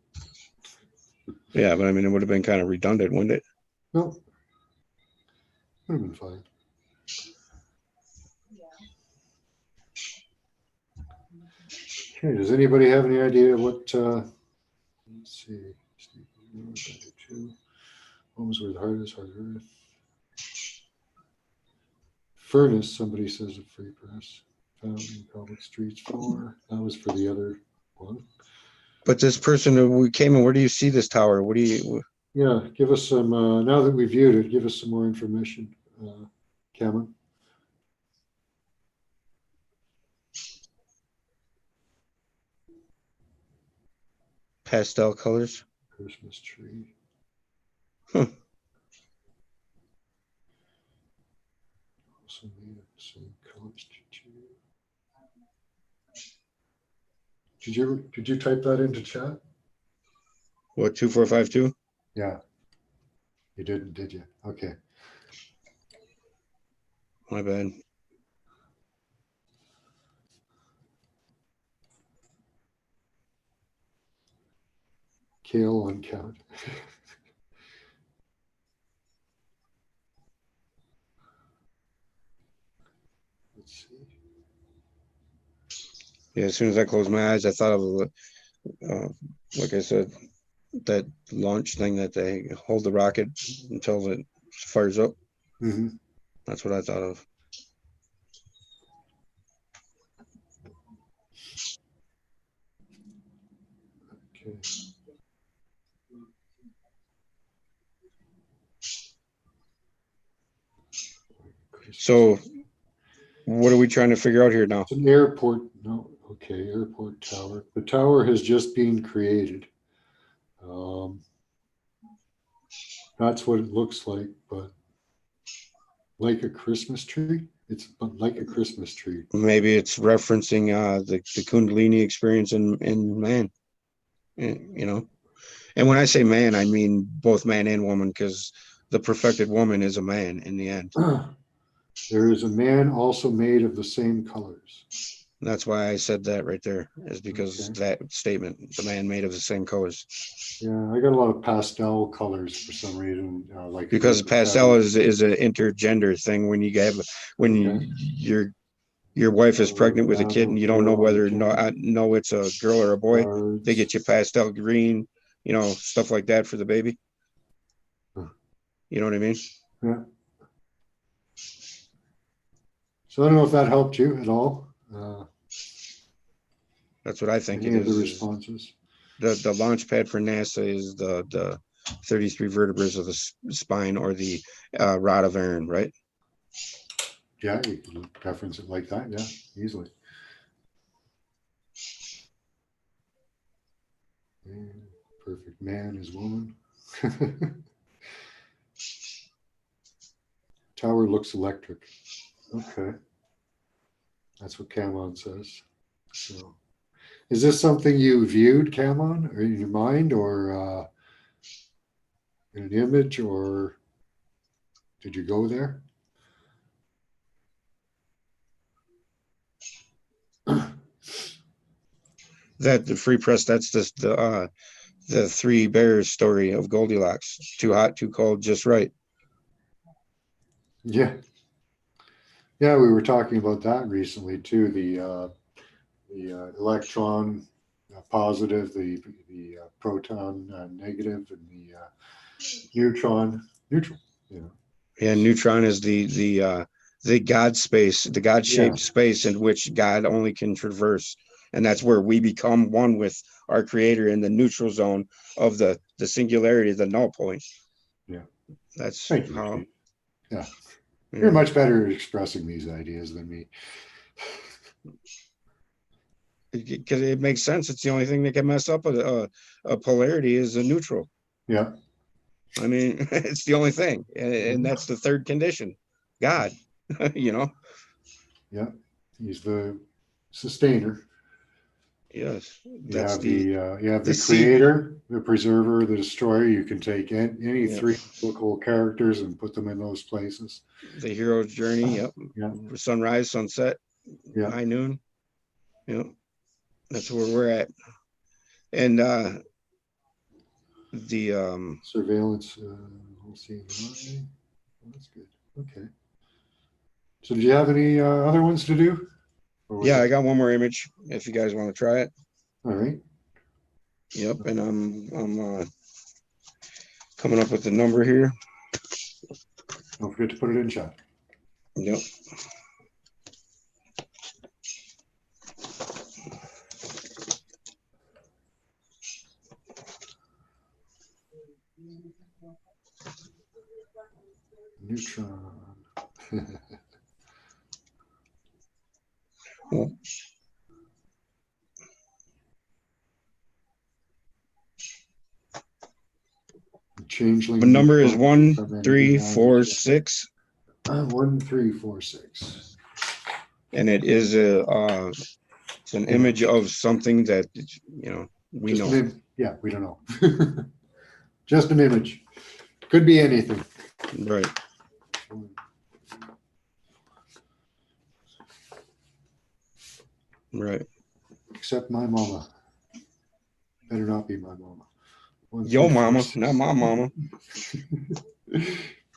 it. Yeah, but I mean, it would have been kind of redundant, wouldn't it? No. Would have been fine. Okay, does anybody have any idea what, let's see, homes where the heart is, hard earth. Furnace, somebody says a free press. Fountain, public streets, 4. That was for the other one. But this person who came in, where do you see this tower? What do you? Yeah, give us some, now that we viewed it, give us some more information, Cameron. Pastel colors. Christmas tree. Huh. Also made of the same colors. Did you type that into chat? What, 2452? Yeah. You didn't, did you? Okay. My bad. Kale on count. Let's see. Yeah, as soon as I closed my eyes, I thought of, like I said, that launch thing that they hold the rocket until it fires up. Mm-hmm. That's what I thought of. Okay. So what are we trying to figure out here now? It's an airport. No, okay, airport tower. The tower has just been created. That's what it looks like, but like a Christmas tree. It's like a Christmas tree. Maybe it's referencing the Kundalini experience in man, you know. And when I say man, I mean both man and woman, because the perfected woman is a man in the end. There is a man also made of the same colors. That's why I said that right there, is because that statement, the man made of the same colors. Yeah, I got a lot of pastel colors for some reason. Like because pastel is an intergender thing. When you have your wife is pregnant with a kid and you don't know whether no it's a girl or a boy, they get you pastel green, you know, stuff like that for the baby. You know what I mean? Yeah. So I don't know if that helped you at all. That's what I think it any of the is. responses. The launch pad for NASA is the 33 vertebrae of the spine, or the rod of Aaron, right? Yeah, you can reference it like that. Yeah, easily. Perfect man is woman. Tower looks electric. Okay. That's what Camon says. So, is this something you viewed, Camon, or in your mind, or in an image, or did you go there? That the free press, that's the 3 bears story of Goldilocks. Too hot, too cold, just right. Yeah. Yeah, we were talking about that recently too. The electron positive, the proton negative, and the neutron neutral. You know. And neutron is the God space, the God Yeah. shaped space in which God only can traverse, and that's where we become one with our Creator in the neutral zone of the singularity, the null point. Yeah. That's Thank you, how. Steve. Yeah. Yeah. You're much better at expressing these ideas than me. Because it makes sense. It's the only thing that can mess up a polarity is a neutral. Yeah. I mean, it's the only thing, and that's the third condition. God, you know. Yeah. He's the sustainer. Yes, You that's have the seed. creator, the preserver, the destroyer. You can take any Yeah. three biblical characters and put them in those places. The hero's journey. Yep. Yeah. Sunrise, sunset, Yeah. high noon. Yep. That's where we're at. And the Surveillance. Let's see. That's good. Okay. So, do you have any other ones to do? yeah, I got one more image if you guys want to try it. All right. Yep, and I'm coming up with the number here. Don't forget to put it in chat. Yep. Neutron. Well, Changeling. the number is neutron, 1346, 1346. and it is it's an image of something that we Just know. Yeah, we don't know. Just an image. Could be anything. Right. Right. Except my mama. Better not be my mama. Yo mama, not my mama.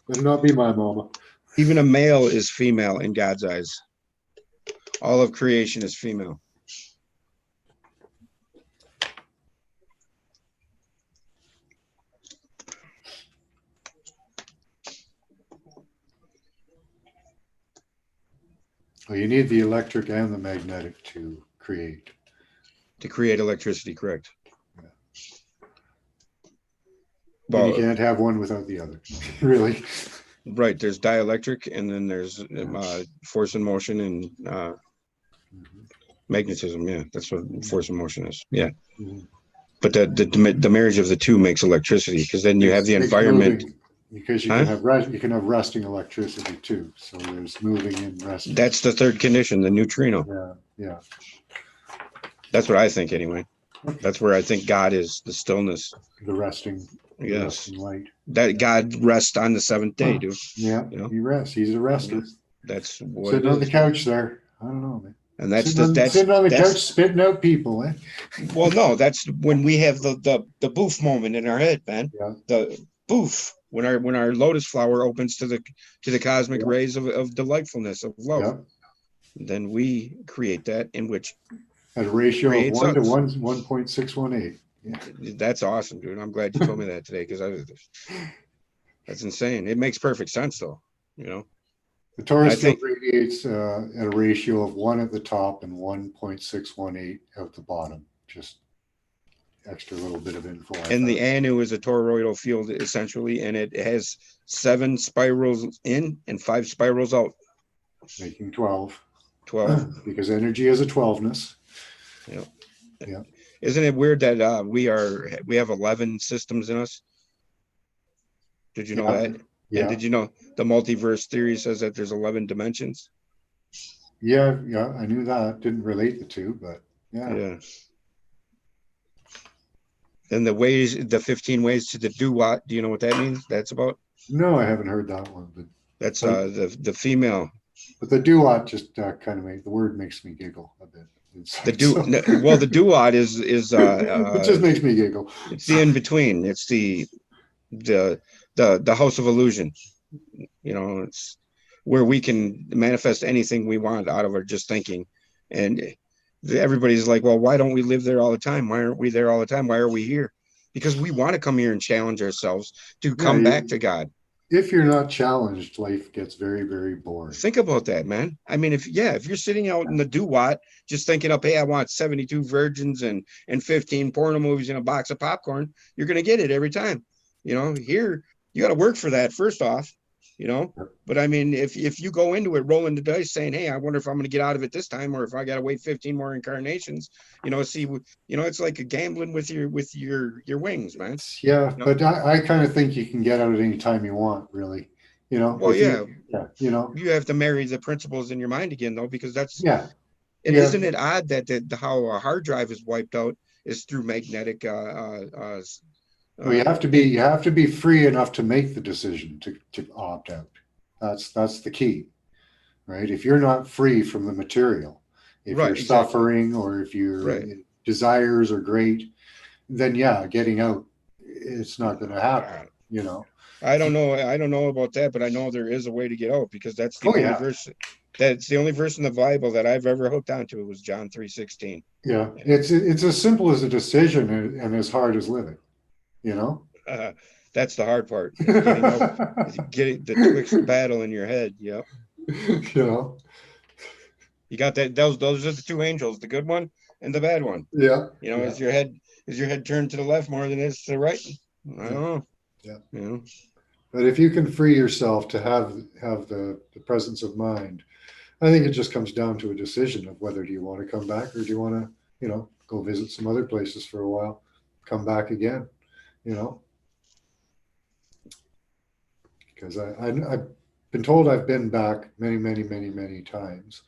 Better not be my mama. Even a male is female in God's eyes. All of creation is female. Well, you need the electric and the magnetic to create. To create electricity, correct. Yeah. Well, you can't have one without the other. Really. Right. There's dielectric, and then there's force and motion and magnetism. Yeah, that's what force and motion is. Yeah. Mhm. But the marriage of the two makes electricity, because then you have the Makes environment. moving, because you Huh? can have resting electricity too. So there's moving and resting. That's the third condition, the neutrino. Yeah. That's what I think anyway. That's where I think God is, the stillness. The resting. Yes. Resting light. That God rests on the seventh day, dude. Yeah. He rests. He's a rester. That's what Sitting on the couch there. I don't know, man. And that's sitting on the couch spitting out people, eh? Well, no, that's when we have the boof moment in our head, man. Yeah. The boof, when our lotus flower opens to the cosmic rays of delightfulness, of love. Yeah. Then we create that, in which at a ratio of 1 to us. 1.618. Yeah. That's awesome, dude. I'm glad you told me that today, because that's insane. It makes perfect sense, though. The torus field radiates at a ratio of 1 at the top and 1.618 at the bottom. Just extra little bit of info. And the anu is a toroidal field, essentially, and it has 7 spirals in and 5 spirals out. Making 12. 12. Because energy is a 12ness. Yeah. Yeah. Isn't it weird that we have 11 systems in us? Did you know that? Yeah. And did you know the multiverse theory says that there's 11 dimensions? Yeah, I knew that. Didn't relate the two, but yeah. Yeah. And the 15 ways to the do what? Do you know what that means? That's about? No, I haven't heard that one. But that's the female. But the do-what just kind of the word makes me giggle a bit. The do-what is it just makes me giggle. It's the in between. It's the house of illusion. It's where we can manifest anything we want out of our just thinking. And everybody's like, well, why don't we live there all the time? Why aren't we there all the time? Why are we here? Because we want to come here and challenge ourselves to Yeah, come back to God. if you're not challenged, life gets very, very boring. Think about that, man. I mean, if you're sitting out in the do-what, just thinking up, hey, I want 72 virgins and 15 porno movies and a box of popcorn, you're gonna get it every time. Here you got to work for that first off, you know. But I mean, if you go into it rolling the dice, saying, hey, I wonder if I'm gonna get out of it this time, or if I gotta wait 15 more incarnations, it's like a gambling with your wings, man. Yeah, You know? but I kind of think you can get out at any time you want, really. Well, If yeah, you you have to marry the principles in your mind again, though, because that's. yeah, And yeah. isn't it odd that how a hard drive is wiped out is through magnetic Well, you have to be free enough to make the decision to opt out. That's the key, right? If you're not free from the material, if right, you're exactly. suffering or if your Right. desires are great, then yeah, getting out, it's not going to happen. I don't know about that, but I know there is a way to get out, because that's the Oh only yeah, verse. That's the only verse in the Bible that I've ever hooked onto. It was John 3:16. yeah. It's as simple as a decision and as hard as living. You know. Uh, that's the hard part, is getting out, is getting the twixt battle in your head. Yep. You know. You got that. Those are the two angels, the good one and the bad one. Yeah. Yeah. Is your head turned to the left more than it's to the right? I don't know. Yeah. You know. But if you can free yourself to have the presence of mind, I think it just comes down to a decision of whether do you want to come back or do you want to, go visit some other places for a while, come back again, you know, because I've been told I've been back many, many, many, many times.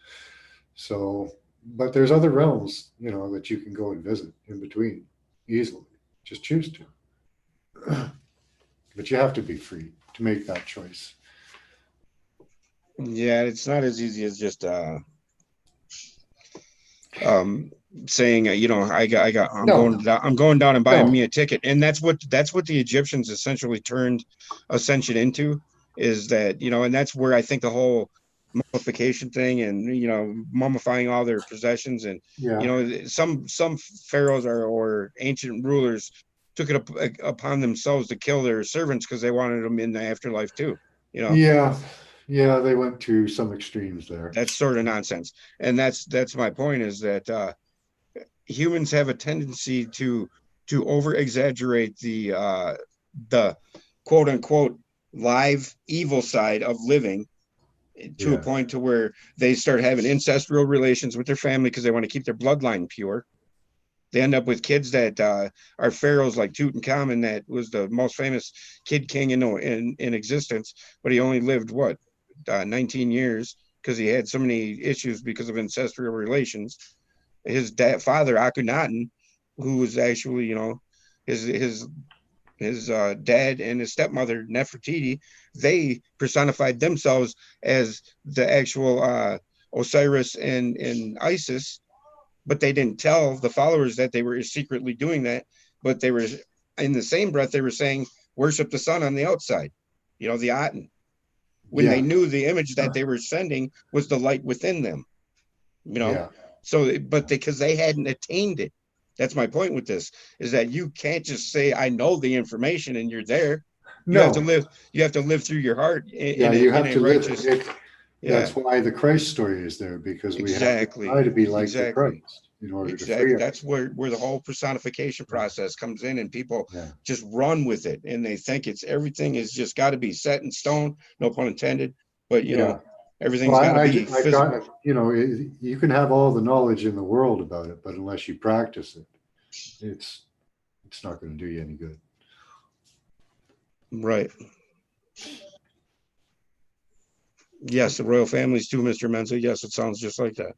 So, but there's other realms, that you can go and visit in between easily. Just choose to. But you have to be free to make that choice. Yeah, it's not as easy as just saying, No, I'm going down and buying no. me a ticket. And that's what the Egyptians essentially turned ascension into, is that, and that's where I think the whole mummification thing, and mummifying all their possessions, and Yeah. some pharaohs or ancient rulers took it upon themselves to kill their servants because they wanted them in the afterlife too. Yeah. Yeah. They went to some extremes there. That's sort of nonsense. And that's my point, is that humans have a tendency to over exaggerate the quote unquote live evil side of living, to a Yeah. point to where they start having ancestral relations with their family because they want to keep their bloodline pure. They end up with kids that are pharaohs, like Tutankhamun, that was the most famous kid king in existence, but he only lived 19 years, because he had so many issues because of ancestral relations. His father Akhenaten, who was actually, his dad, and his stepmother Nefertiti, they personified themselves as the actual Osiris and Isis, but they didn't tell the followers that they were secretly doing that. But they were, in the same breath, they were saying, worship the sun on the outside, the Aten, when they Yeah. knew the image that they were sending was the light within them, you know. Yeah. So, but because they hadn't attained it. That's my point with this, is that you can't just say, I know the information, and you're there. No. You have to live through your heart Yeah. You in have a to live righteous. it. Yeah, That's why the Christ story is there, because we have to try exactly. to be like the Exactly. Christ in order to free Exactly. us. That's where the whole personification process comes in, and people Yeah. just run with it, and they think everything is just got to be set in stone, no pun intended. But Yeah. Well, everything's got to be I got, physical. you can have all the knowledge in the world about it, but unless you practice it, it's not going to do you any good. Right. Yes, the royal families too, Mr. Menza. Yes, it sounds just like that.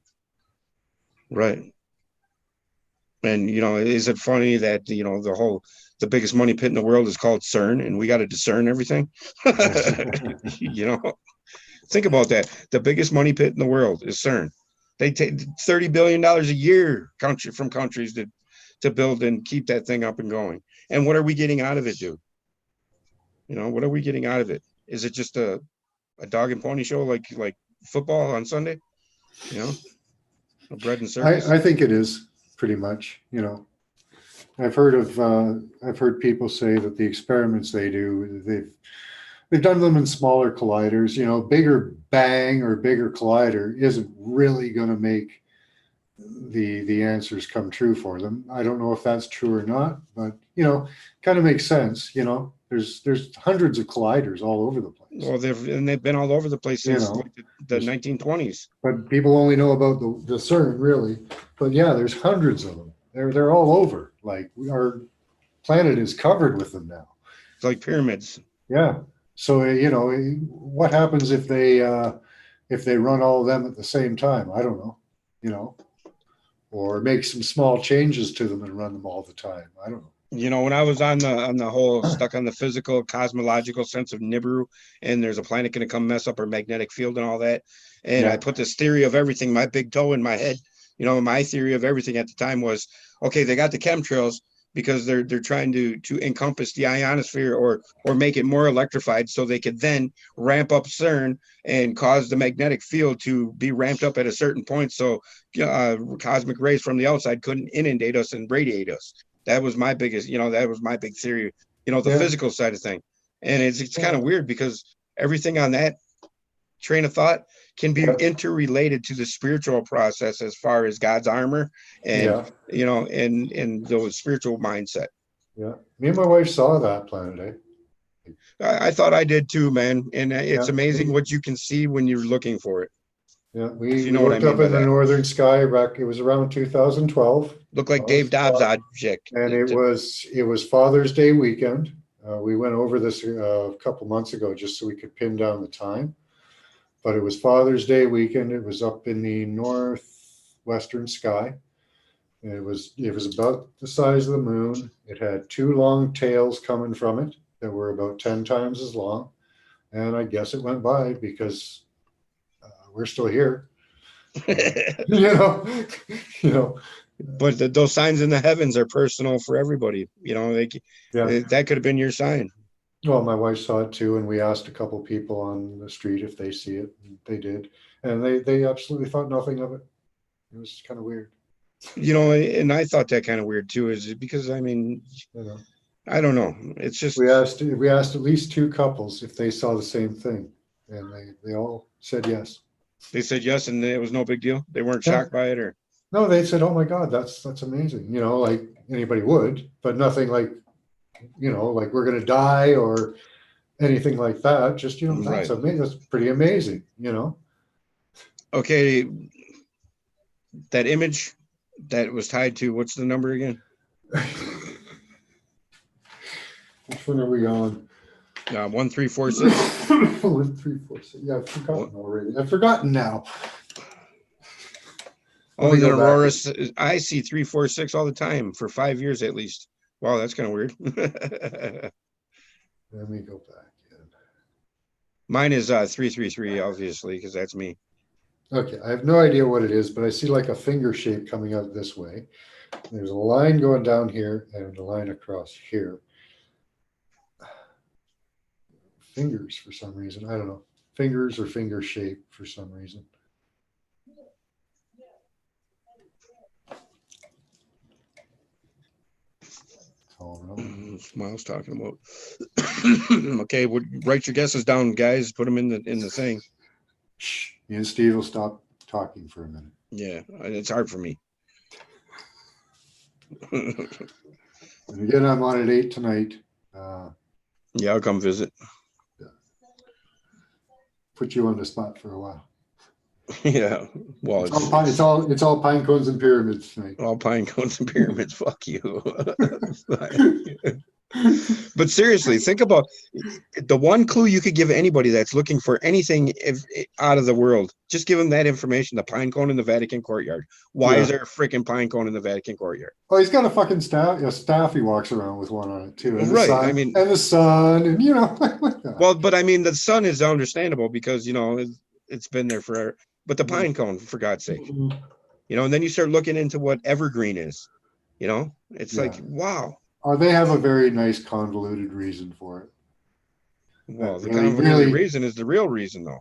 Right. And is it funny that the biggest money pit in the world is called CERN, and we got to discern everything? you know, think about that. The biggest money pit in the world is CERN. They take $30 billion a year from countries to build and keep that thing up and going. And what are we getting out of it, dude? What are we getting out of it? Is it just a dog and pony show like football on Sunday? You know, a bread and circus. I think it is pretty much, you know. I've heard people say that the experiments they do, they've done them in smaller colliders. You know, bigger bang or bigger collider isn't really going to make the answers come true for them. I don't know if that's true or not, but you know, kind of makes sense. You know, there's hundreds of colliders all over the place. Well, they've been all over the place You since know, like the 1920s. but people only know about the CERN really. But yeah, there's hundreds of them. They're all over. Like our planet is covered with them now. It's like pyramids. Yeah. So you know, what happens if they run all of them at the same time? I don't know. You know, or make some small changes to them and run them all the time. I don't know. You know, when I was on the whole stuck on the physical cosmological sense of Nibiru, and there's a planet going to come mess up our magnetic field and all that, and I put this theory of everything, my big toe in my head. You know, my theory of everything at the time was, okay, they got the chemtrails because they're trying to encompass the ionosphere or make it more electrified so they could then ramp up CERN and cause the magnetic field to be ramped up at a certain point so cosmic rays from the outside couldn't inundate us and radiate us. That was my biggest, you know, that was my big theory, you know, the physical side of thing. And it's kind of weird because everything on that train of thought can be interrelated to the spiritual process as far as God's armor and you know and those spiritual mindset. Yeah, me and my wife saw that planet, eh? I thought I did too, man. And it's amazing what you can see when you're looking for it. Yeah, we know looked up in the northern sky back. It was around 2012. Looked like Dave Dobbs' object. And it was Father's Day weekend. We went over this a couple months ago just so we could pin down the time. But it was Father's Day weekend. It was up in the northwestern sky. And it was about the size of the moon. It had two long tails coming from it that were about 10 times as long. And I guess it went by because we're still here. you know. But those signs in the heavens are personal for everybody. You know, that could have been your sign. Well, my wife saw it too, and we asked a couple people on the street if they see it. And they did, and they absolutely thought nothing of it. It was kind of weird. You know, and I thought that kind of weird too, is because I mean, I don't know. It's just we asked at least two couples if they saw the same thing, and they all said yes. They said yes, and it was no big deal. They weren't shocked by it, or no, they said, "Oh my God, that's amazing." You know, like anybody would, but nothing like, you know, like we're gonna die or anything like that. Just, you know, that's amazing. That's pretty amazing. You know. Okay, that image that was tied to, what's the number again? Which one are we on? 1346. 1346. Yeah, I've forgotten already. I've forgotten now. Oh, the Aurora. I see 346 all the time for 5 years at least. Wow, that's kind of weird. Let me go back in. Mine is 333, obviously, because that's me. Okay, I have no idea what it is, but I see like a finger shape coming out this way. There's a line going down here and a line across here. Fingers for some reason. I don't know. Fingers or finger shape for some reason. Miles talking about. Okay, write your guesses down, guys. Put them in the thing. Shh. Me and Steve will stop talking for a minute. Yeah, it's hard for me. And again, I'm on at 8 tonight. Yeah, I'll come visit. Yeah. Put you on the spot for a while. Yeah, well, it's all pine cones and pyramids tonight. All pine cones and pyramids. Fuck you. But seriously, think about the one clue you could give anybody that's looking for anything out of the world. Just give them that information. The pine cone in the Vatican courtyard. Why is there a freaking pine cone in the Vatican courtyard? Oh, he's got a fucking staff he walks around with one on it too. And right. Sun, and the sun, and you know. Well, but I mean, the sun is understandable because, you know, it's been there forever. But the pine cone, for God's sake, you know, and then you start looking into what evergreen is, you know, it's like, wow. They have a very nice convoluted reason for it. Well, the Really, convoluted really, reason is the real reason, though.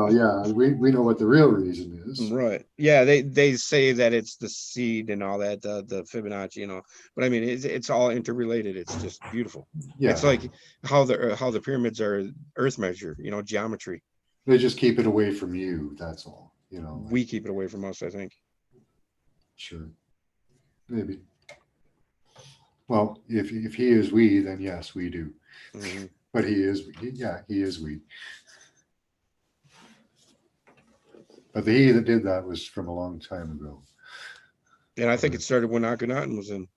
yeah, we know what the real reason is. Right. Yeah, they say that it's the seed and all that, the Fibonacci, But I mean, it's all interrelated. It's just beautiful. It's Yeah, like how the pyramids are earth measure, geometry. they just keep it away from you. That's all. Like, We keep it away from us, I think. sure, maybe. Well, if he is we, then yes, we do. Mhm. But yeah, he is we. But the he that did that was from a long time ago. And I think it started when Akhenaten was in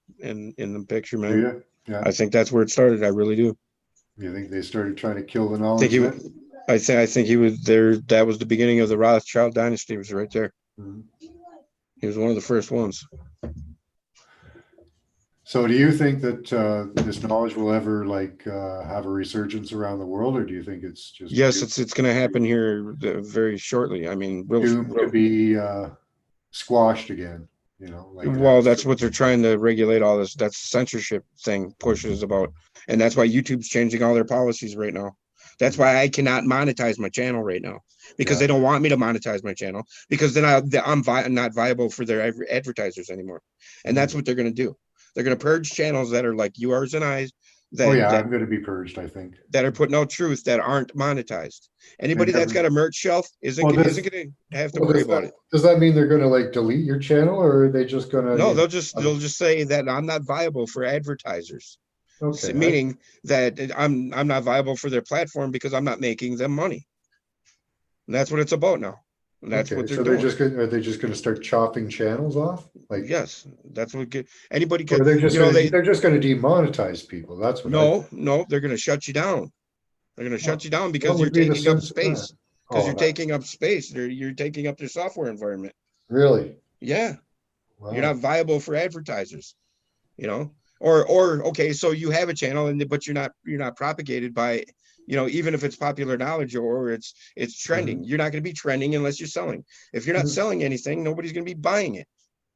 the picture, Do man. you? Yeah. I think that's where it started. I really do. You think they started trying to kill the I think knowledge he, then? I think he was there. That was the beginning of the Rothschild dynasty. Was right there. Mhm. He was one of the first ones. So, do you think that this knowledge will ever have a resurgence around the world, or do you think it's just Yes, it's going to happen here very shortly. I mean, doomed to be squashed again? Like it well, has. that's what they're trying to regulate all this. That's censorship thing pushes about, and that's why YouTube's changing all their policies right now. That's why I cannot monetize my channel right now because Yeah. they don't want me to monetize my channel because then I'm not viable for their advertisers anymore, and that's what they're going to do. They're going to purge channels that are like yours and I Oh that yeah, that I'm going to be purged, I think. that are putting out truth that aren't monetized. Anybody And that's got a merch shelf isn't well, isn't going to have to well, worry about it. does that mean they're going to delete your channel, or are they just going to? No, they'll just say that I'm not viable for advertisers, Okay. meaning that I'm not viable for their platform because I'm not making them money. And that's what it's about now. And that's Okay. what they're So doing. are they just going to start chopping channels off? Yes, that's what anybody Or could. they're just going to demonetize people. That's what I think. No, they're going to shut you down. They're going to shut you down What because you're would be the taking up sense of that? space. Because Oh, you're taking up space. You're taking up their software environment. really? Yeah, you're not Wow. viable for advertisers. Or okay, so you have a channel but you're not propagated by, even if it's popular knowledge or it's Mhm. trending. You're not going to be trending unless you're selling. If you're not Mhm. selling anything, nobody's going to be buying it.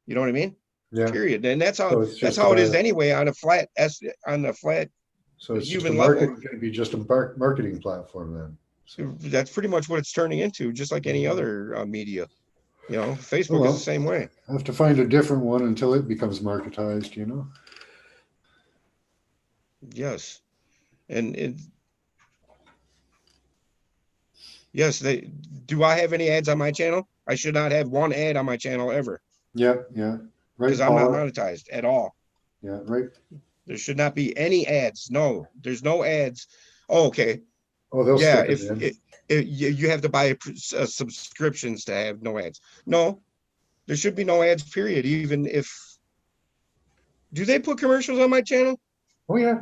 You know what I mean? Yeah. Period. And that's how So it's that's just how it is anyway on a flat human level. going to be just a marketing platform then. So, That's pretty much what it's turning into, just like any other media. oh Facebook is the well, same way. I have to find a different one until it becomes marketized. Yes. And yes, they do. I have any ads on my channel? I should not have one ad on my channel ever Yeah, yeah. because Right, I'm not Paula? monetized at all. Yeah, right. There should not be any ads. No, there's no ads. Oh, okay. Oh, they'll Yeah, stick it if in. you have to buy subscriptions to have no ads. No, there should be no ads, period. Even if, do they put commercials on my channel? Oh yeah.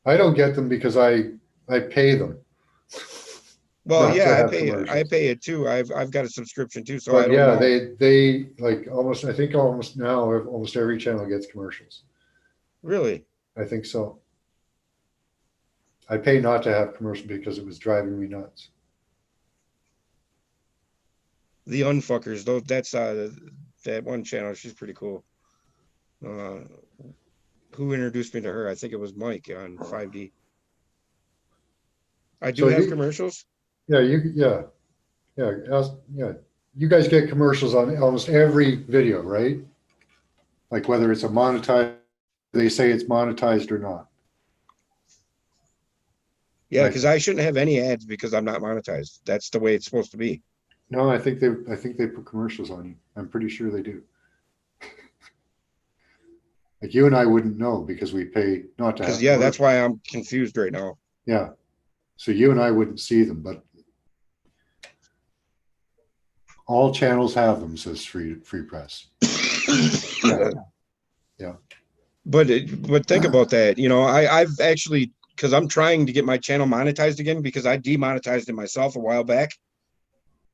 I don't get them because I pay them Well, not to yeah, I have pay I commercials. pay it too. I've got a subscription too, so I But don't yeah, know. they like almost I think almost now almost every channel gets commercials. Really. I think so. I pay not to have commercial because it was driving me nuts. The Unfuckers, though, that's that one channel. She's pretty cool. Uh, who introduced me to her? I think it was Mike on 5D. I do So have you commercials. yeah. You guys get commercials on almost every video, right? Like whether it's a monetized, they say it's monetized or not. Yeah, I because I shouldn't have any ads because I'm not monetized. That's the way it's supposed to be. no, I think they put commercials on you. I'm pretty sure they do. Like you and I wouldn't know because we pay not to Because have yeah, that's commercials. why I'm confused right now. Yeah. So you and I wouldn't see them, but all channels have them, says free press. Yeah. Yeah. But think about that. I've actually, because I'm trying to get my channel monetized again because I demonetized it myself a while back,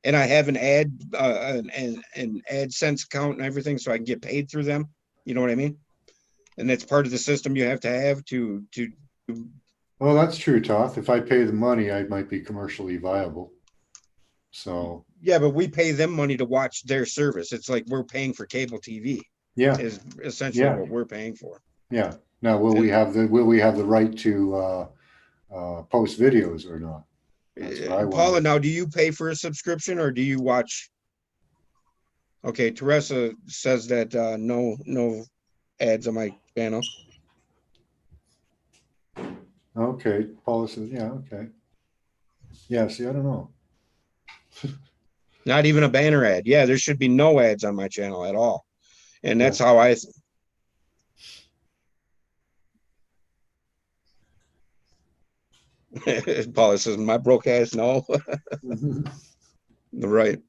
and I have an AdSense account and everything, so I can get paid through them. You know what I mean? And that's part of the system you have to. Well, that's true, Toth. If I pay the money, I might be commercially viable. So Yeah, but we pay them money to watch their service. It's like we're paying for cable TV. yeah, Is essentially yeah, what we're paying for. yeah. Now, And will we have the right to post videos or not. That's what I Paula, want. now do you pay for a subscription or do you watch? Okay, Teresa says that no ads on my channel. Okay, Paula says, yeah, okay. Yeah, see, I don't know. Not even a banner ad. Yeah, there should be no ads on my channel at all. And that's Yeah. how I Paula says, my broke ass, no. Right.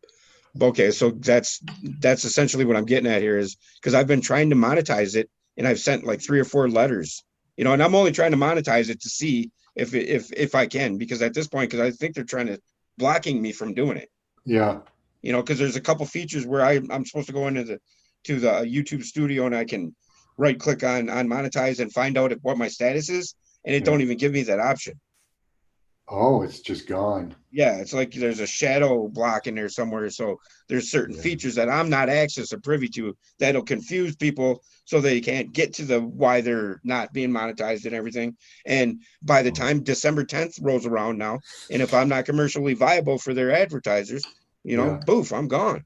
Okay, so that's essentially what I'm getting at here is because I've been trying to monetize it and I've sent like 3 or 4 letters, and I'm only trying to monetize it to see if I can, because at this point, because I think they're trying to blocking me from doing it, Yeah. because there's a couple features where I'm supposed to go into the YouTube studio and I can right click on monetize and find out what my status is, and it Yeah. don't even give me that option. Oh, it's just gone. Yeah, it's like there's a shadow block in there somewhere. So there's certain Yeah. features that I'm not access or privy to that'll confuse people so they can't get to the why they're not being monetized and everything. And by the time December 10th rolls around now, and if I'm not commercially viable for their advertisers, Yeah. boof, I'm gone.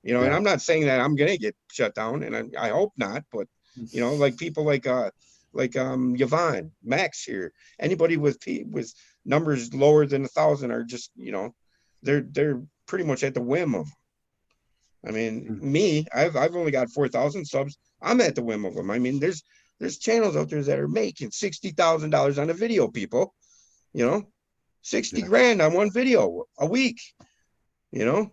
And Yeah. I'm not saying that I'm gonna get shut down, and I hope not, but like people like Yvonne, Max here, anybody with numbers lower than 1,000 are just they're pretty much at the whim of. I mean, me, I've only got 4,000 subs. I'm at the whim of them. I mean, there's channels out there that are making $60,000 on a video, people. 60 Yeah. grand on one video a week. You know,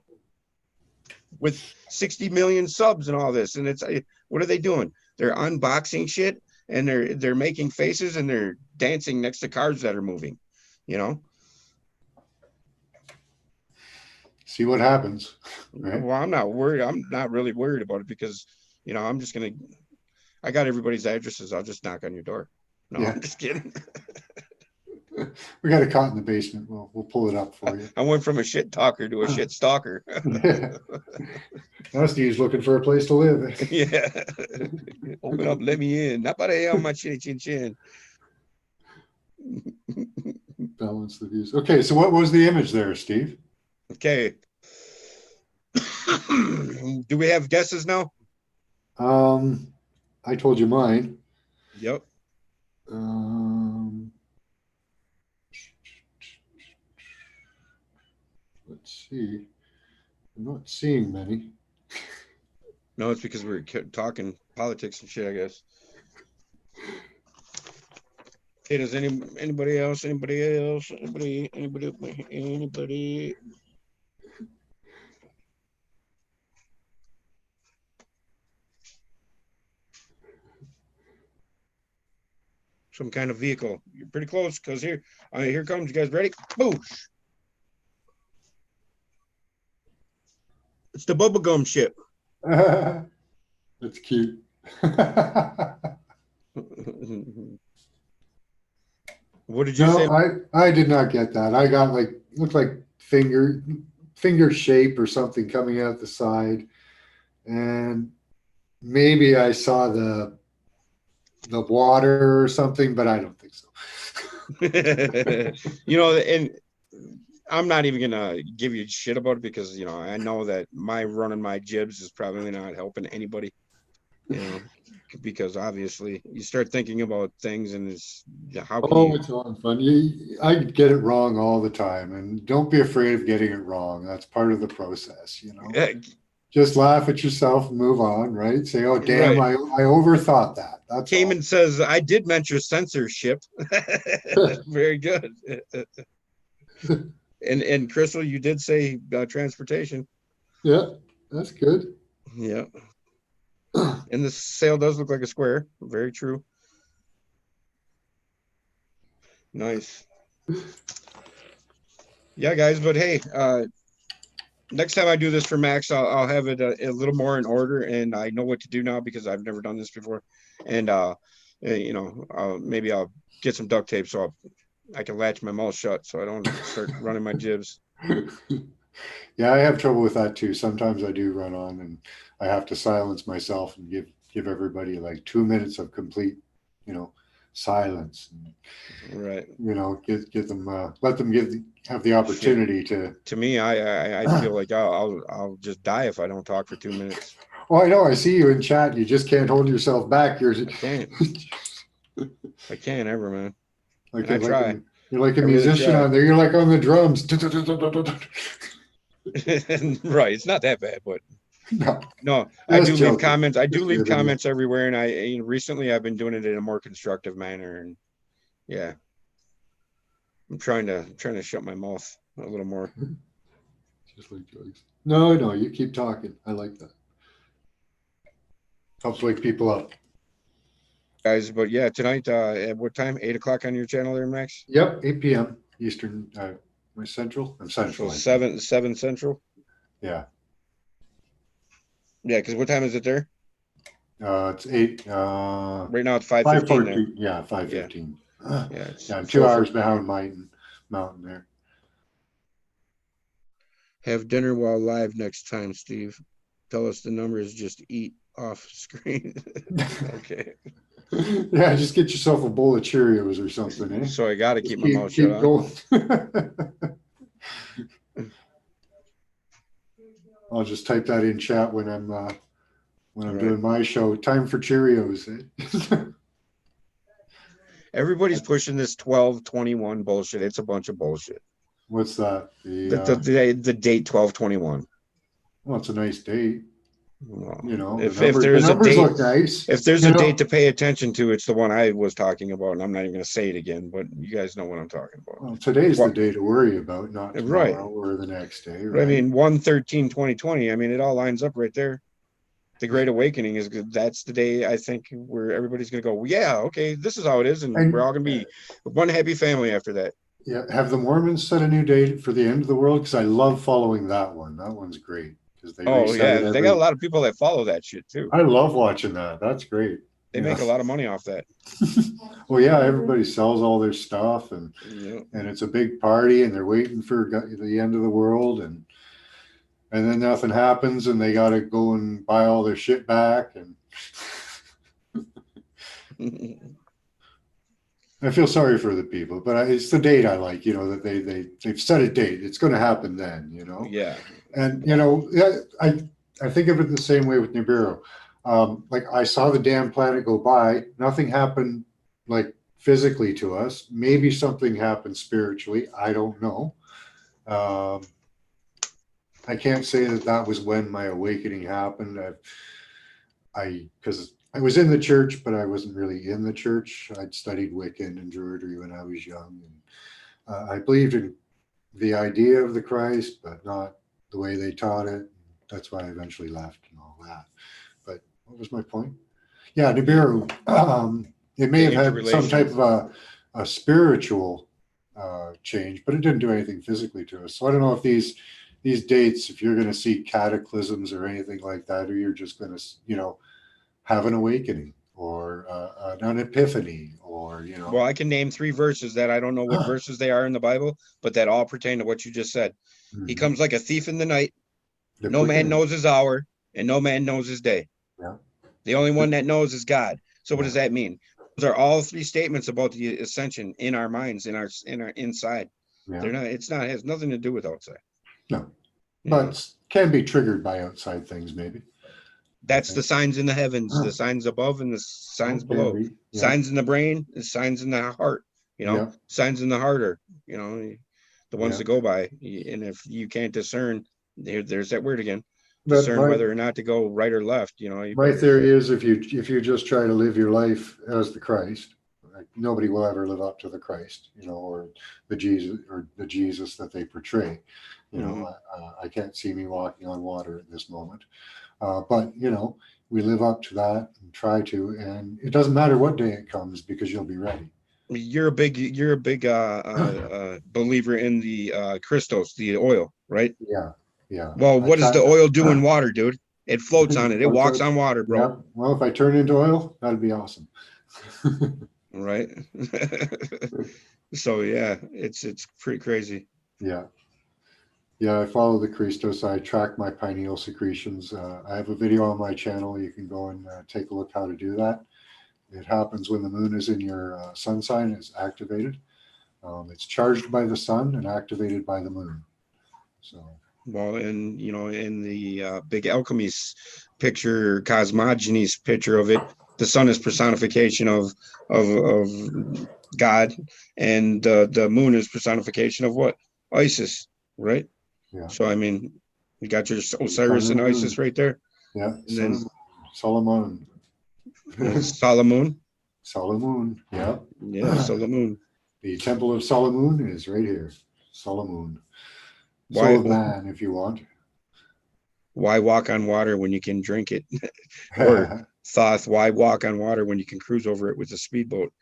with 60 million subs and all this. And it's what are they doing? They're unboxing shit and they're making faces and they're dancing next to cars that are moving. You know, See what happens. Right. well, I'm not worried. I'm not really worried about it because I'm just gonna. I got everybody's addresses. I'll just knock on your door. No, Yeah. I'm just kidding. We got a cot in the basement. We'll pull it up for you. I went from a shit talker to a shit stalker. Yeah. Now Steve's looking for a place to live. Yeah. Open up, let me in. Not by the hell, my chin chin. Balance the views. Okay, so what was the image there, Steve? Okay. Do we have guesses now? I told you mine. Yep. Let's see. I'm not seeing many. No, it's because we're talking politics and shit, I guess. Okay, does anybody else? Anybody? Some kind of vehicle. You're pretty close because here comes. You guys ready? Boosh. It's the bubblegum ship. That's cute. What did you say? No, I did not get that. I got looked like finger shape or something coming out the side, and maybe I saw the water or something, but I don't think so. And I'm not even gonna give you shit about it because I know that my running my jibs is probably not helping anybody. Because obviously you start thinking about things and it's how can you. It's all fun. I get it wrong all the time, and don't be afraid of getting it wrong. That's part of the process, Just laugh at yourself and move on, right? Say, "Oh, damn, Right. I overthought that." That's Cayman all. says, I did mention censorship. Very good. And Crystal, you did say transportation. Yeah, that's good. Yeah. And the sail does look like a square. Very true. Nice. Yeah, guys, but hey, next time I do this for Max, I'll have it a little more in order, and I know what to do now because I've never done this before. And maybe I'll get some duct tape so I can latch my mouth shut so I don't start running my jibs. Yeah, I have trouble with that too. Sometimes I do run on, and I have to silence myself and give everybody like 2 minutes of complete, silence. Right. You know, give them let them have the opportunity to. To me, I feel like I'll just die if I don't talk for 2 minutes. Well, I know. I see you in chat. You just can't hold yourself back. You're I can't. I can't ever, man. like And I try. you're like a I really musician try. on there. You're like on the drums. Right. It's not that bad, but No, no, I just do leave joking. comments. I do Just leave kidding you. comments everywhere, and recently I've been doing it in a more constructive manner, and yeah, I'm trying to shut my mouth a little more. Just like jokes. No, no, you keep talking. I like that. Helps wake people up. Guys, but yeah, tonight at what time? 8 o'clock on your channel there, Max? Yep, 8 p.m. Eastern. My Central? I'm So Central, I think. seven central. Yeah. Yeah, because what time is it there? It's 8. Right now it's 5:15 there. 5:14. Yeah, Yeah, 5:15. yeah. Yeah, I'm 2 4 hours behind Mountain there. Have dinner while live next time, Steve. Tell us the numbers. Just eat off screen. Okay. Yeah, just get yourself a bowl of Cheerios or something, eh? So I got to Just keep my mouth shut. keep going. I'll just type that in chat when I'm Right. doing my show. Time for Cheerios. Eh? Everybody's pushing this 12/21 bullshit. It's a bunch of bullshit. What's that? The date 12/21. Well, it's a nice date. Well, You know, if the there's a numbers date, look nice. if there's You a know, date to pay attention to, it's the one I was talking about, and I'm not even going to say it again. But you guys know what I'm talking about. well, today's What? the day to worry about, not Right. tomorrow or the next day, But I right? mean, 1/13/2020. I mean, it all lines up right there. The Great Awakening is good. That's the day I think where everybody's going to go, yeah, okay, this is how it is, and we're all going to be one happy family after that. Yeah, have the Mormons set a new date for the end of the world? Because I love following that one. That one's great because they Oh reset yeah, it they got a lot of people that follow that shit too. I love watching that. That's great. They make a lot of money off that. Well, yeah, everybody sells all their stuff, and Yeah. and it's a big party, and they're waiting for the end of the world, and then nothing happens, and they got to go and buy all their shit back, and I feel sorry for the people, but it's the date I like. You know that they've set a date. It's going to happen then. You know. Yeah. And you know, I think of it the same way with Nibiru. Like I saw the damn planet go by. Nothing happened like physically to us. Maybe something happened spiritually. I don't know. I can't say that was when my awakening happened. Because I was in the church, but I wasn't really in the church. I'd studied Wiccan and Druidry when I was young, and I believed in the idea of the Christ, but not the way they taught it. That's why I eventually left and all that. But what was my point? Yeah, Nibiru. It may have had some type of a spiritual change, but it didn't do anything physically to us. So I don't know if these dates, if you're going to see cataclysms or anything like that, or you're just going to, you know, have an awakening or an epiphany, or you know. Well, I can name 3 verses that I don't know what verses they are in the Bible, but that all pertain to what you just said. Mm-hmm. He comes like a thief in the night. No man knows his hour, and no man knows his day. Yeah. The only one that knows is God. So what does that mean? Those are all 3 statements about the ascension in our minds, in our inside. Yeah. They're not. It has nothing to do with outside. No, but can be triggered by outside things, maybe. That's the signs in the heavens, the signs above and the signs below. Yeah. Signs in the brain, the signs in the heart. You know, signs in the heart are, you know, the ones to go by. And if you can't discern, there's that word again. Discern whether or not to go right or left. You know, my theory is if you just try to live your life as the Christ, like, nobody will ever live up to the Christ, you know, or the Jesus that they portray. You know, I can't see me walking on water at this moment. But, you know, we live up to that and try to, and it doesn't matter what day it comes because you'll be ready. You're a big believer in the Christos, the oil, right? Yeah. Yeah. Well, what does the oil do in water, dude? It floats on it. It walks on water, bro. Yeah. Well, if I turn into oil, that'd be awesome. Right. So yeah, it's pretty crazy. Yeah. Yeah, I follow the Christos. I track my pineal secretions. I have a video on my channel. You can go and take a look how to do that. It happens when the moon is in your sun sign, is activated. It's charged by the sun and activated by the moon. So, Well, and in the big alchemy's picture, cosmogony's picture of it, the sun is personification of God, and the moon is personification of what? Isis, right? yeah. So I mean, you got your Sun Osiris and and moon. Isis right there, Yeah. and then Solomon. Solomon. Solomon. Yeah. Yeah, Solomon. The Temple of Solomon is right here. Solomon. Why Solomon, if you want. why walk on water when you can drink it? Or Thoth, why walk on water when you can cruise over it with a speedboat?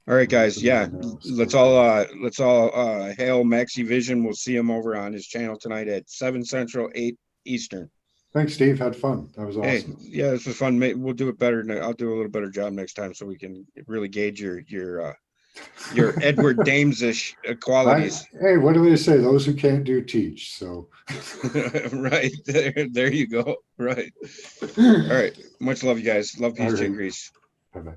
All right, guys. Yeah, let's all hail Maxi Vision. We'll see him over on his channel tonight at 7 Central, 8 Eastern. Thanks, Steve. Had fun. That was Hey, awesome. yeah, this was fun. We'll do it better. I'll do a little better job next time so we can really gauge your Edward Dames-ish qualities. Hey, what do they say? Those who can't do teach. So, Right there you go. Right. All right. Much love, you guys. Love, peace, All right. chick grease. Bye-bye.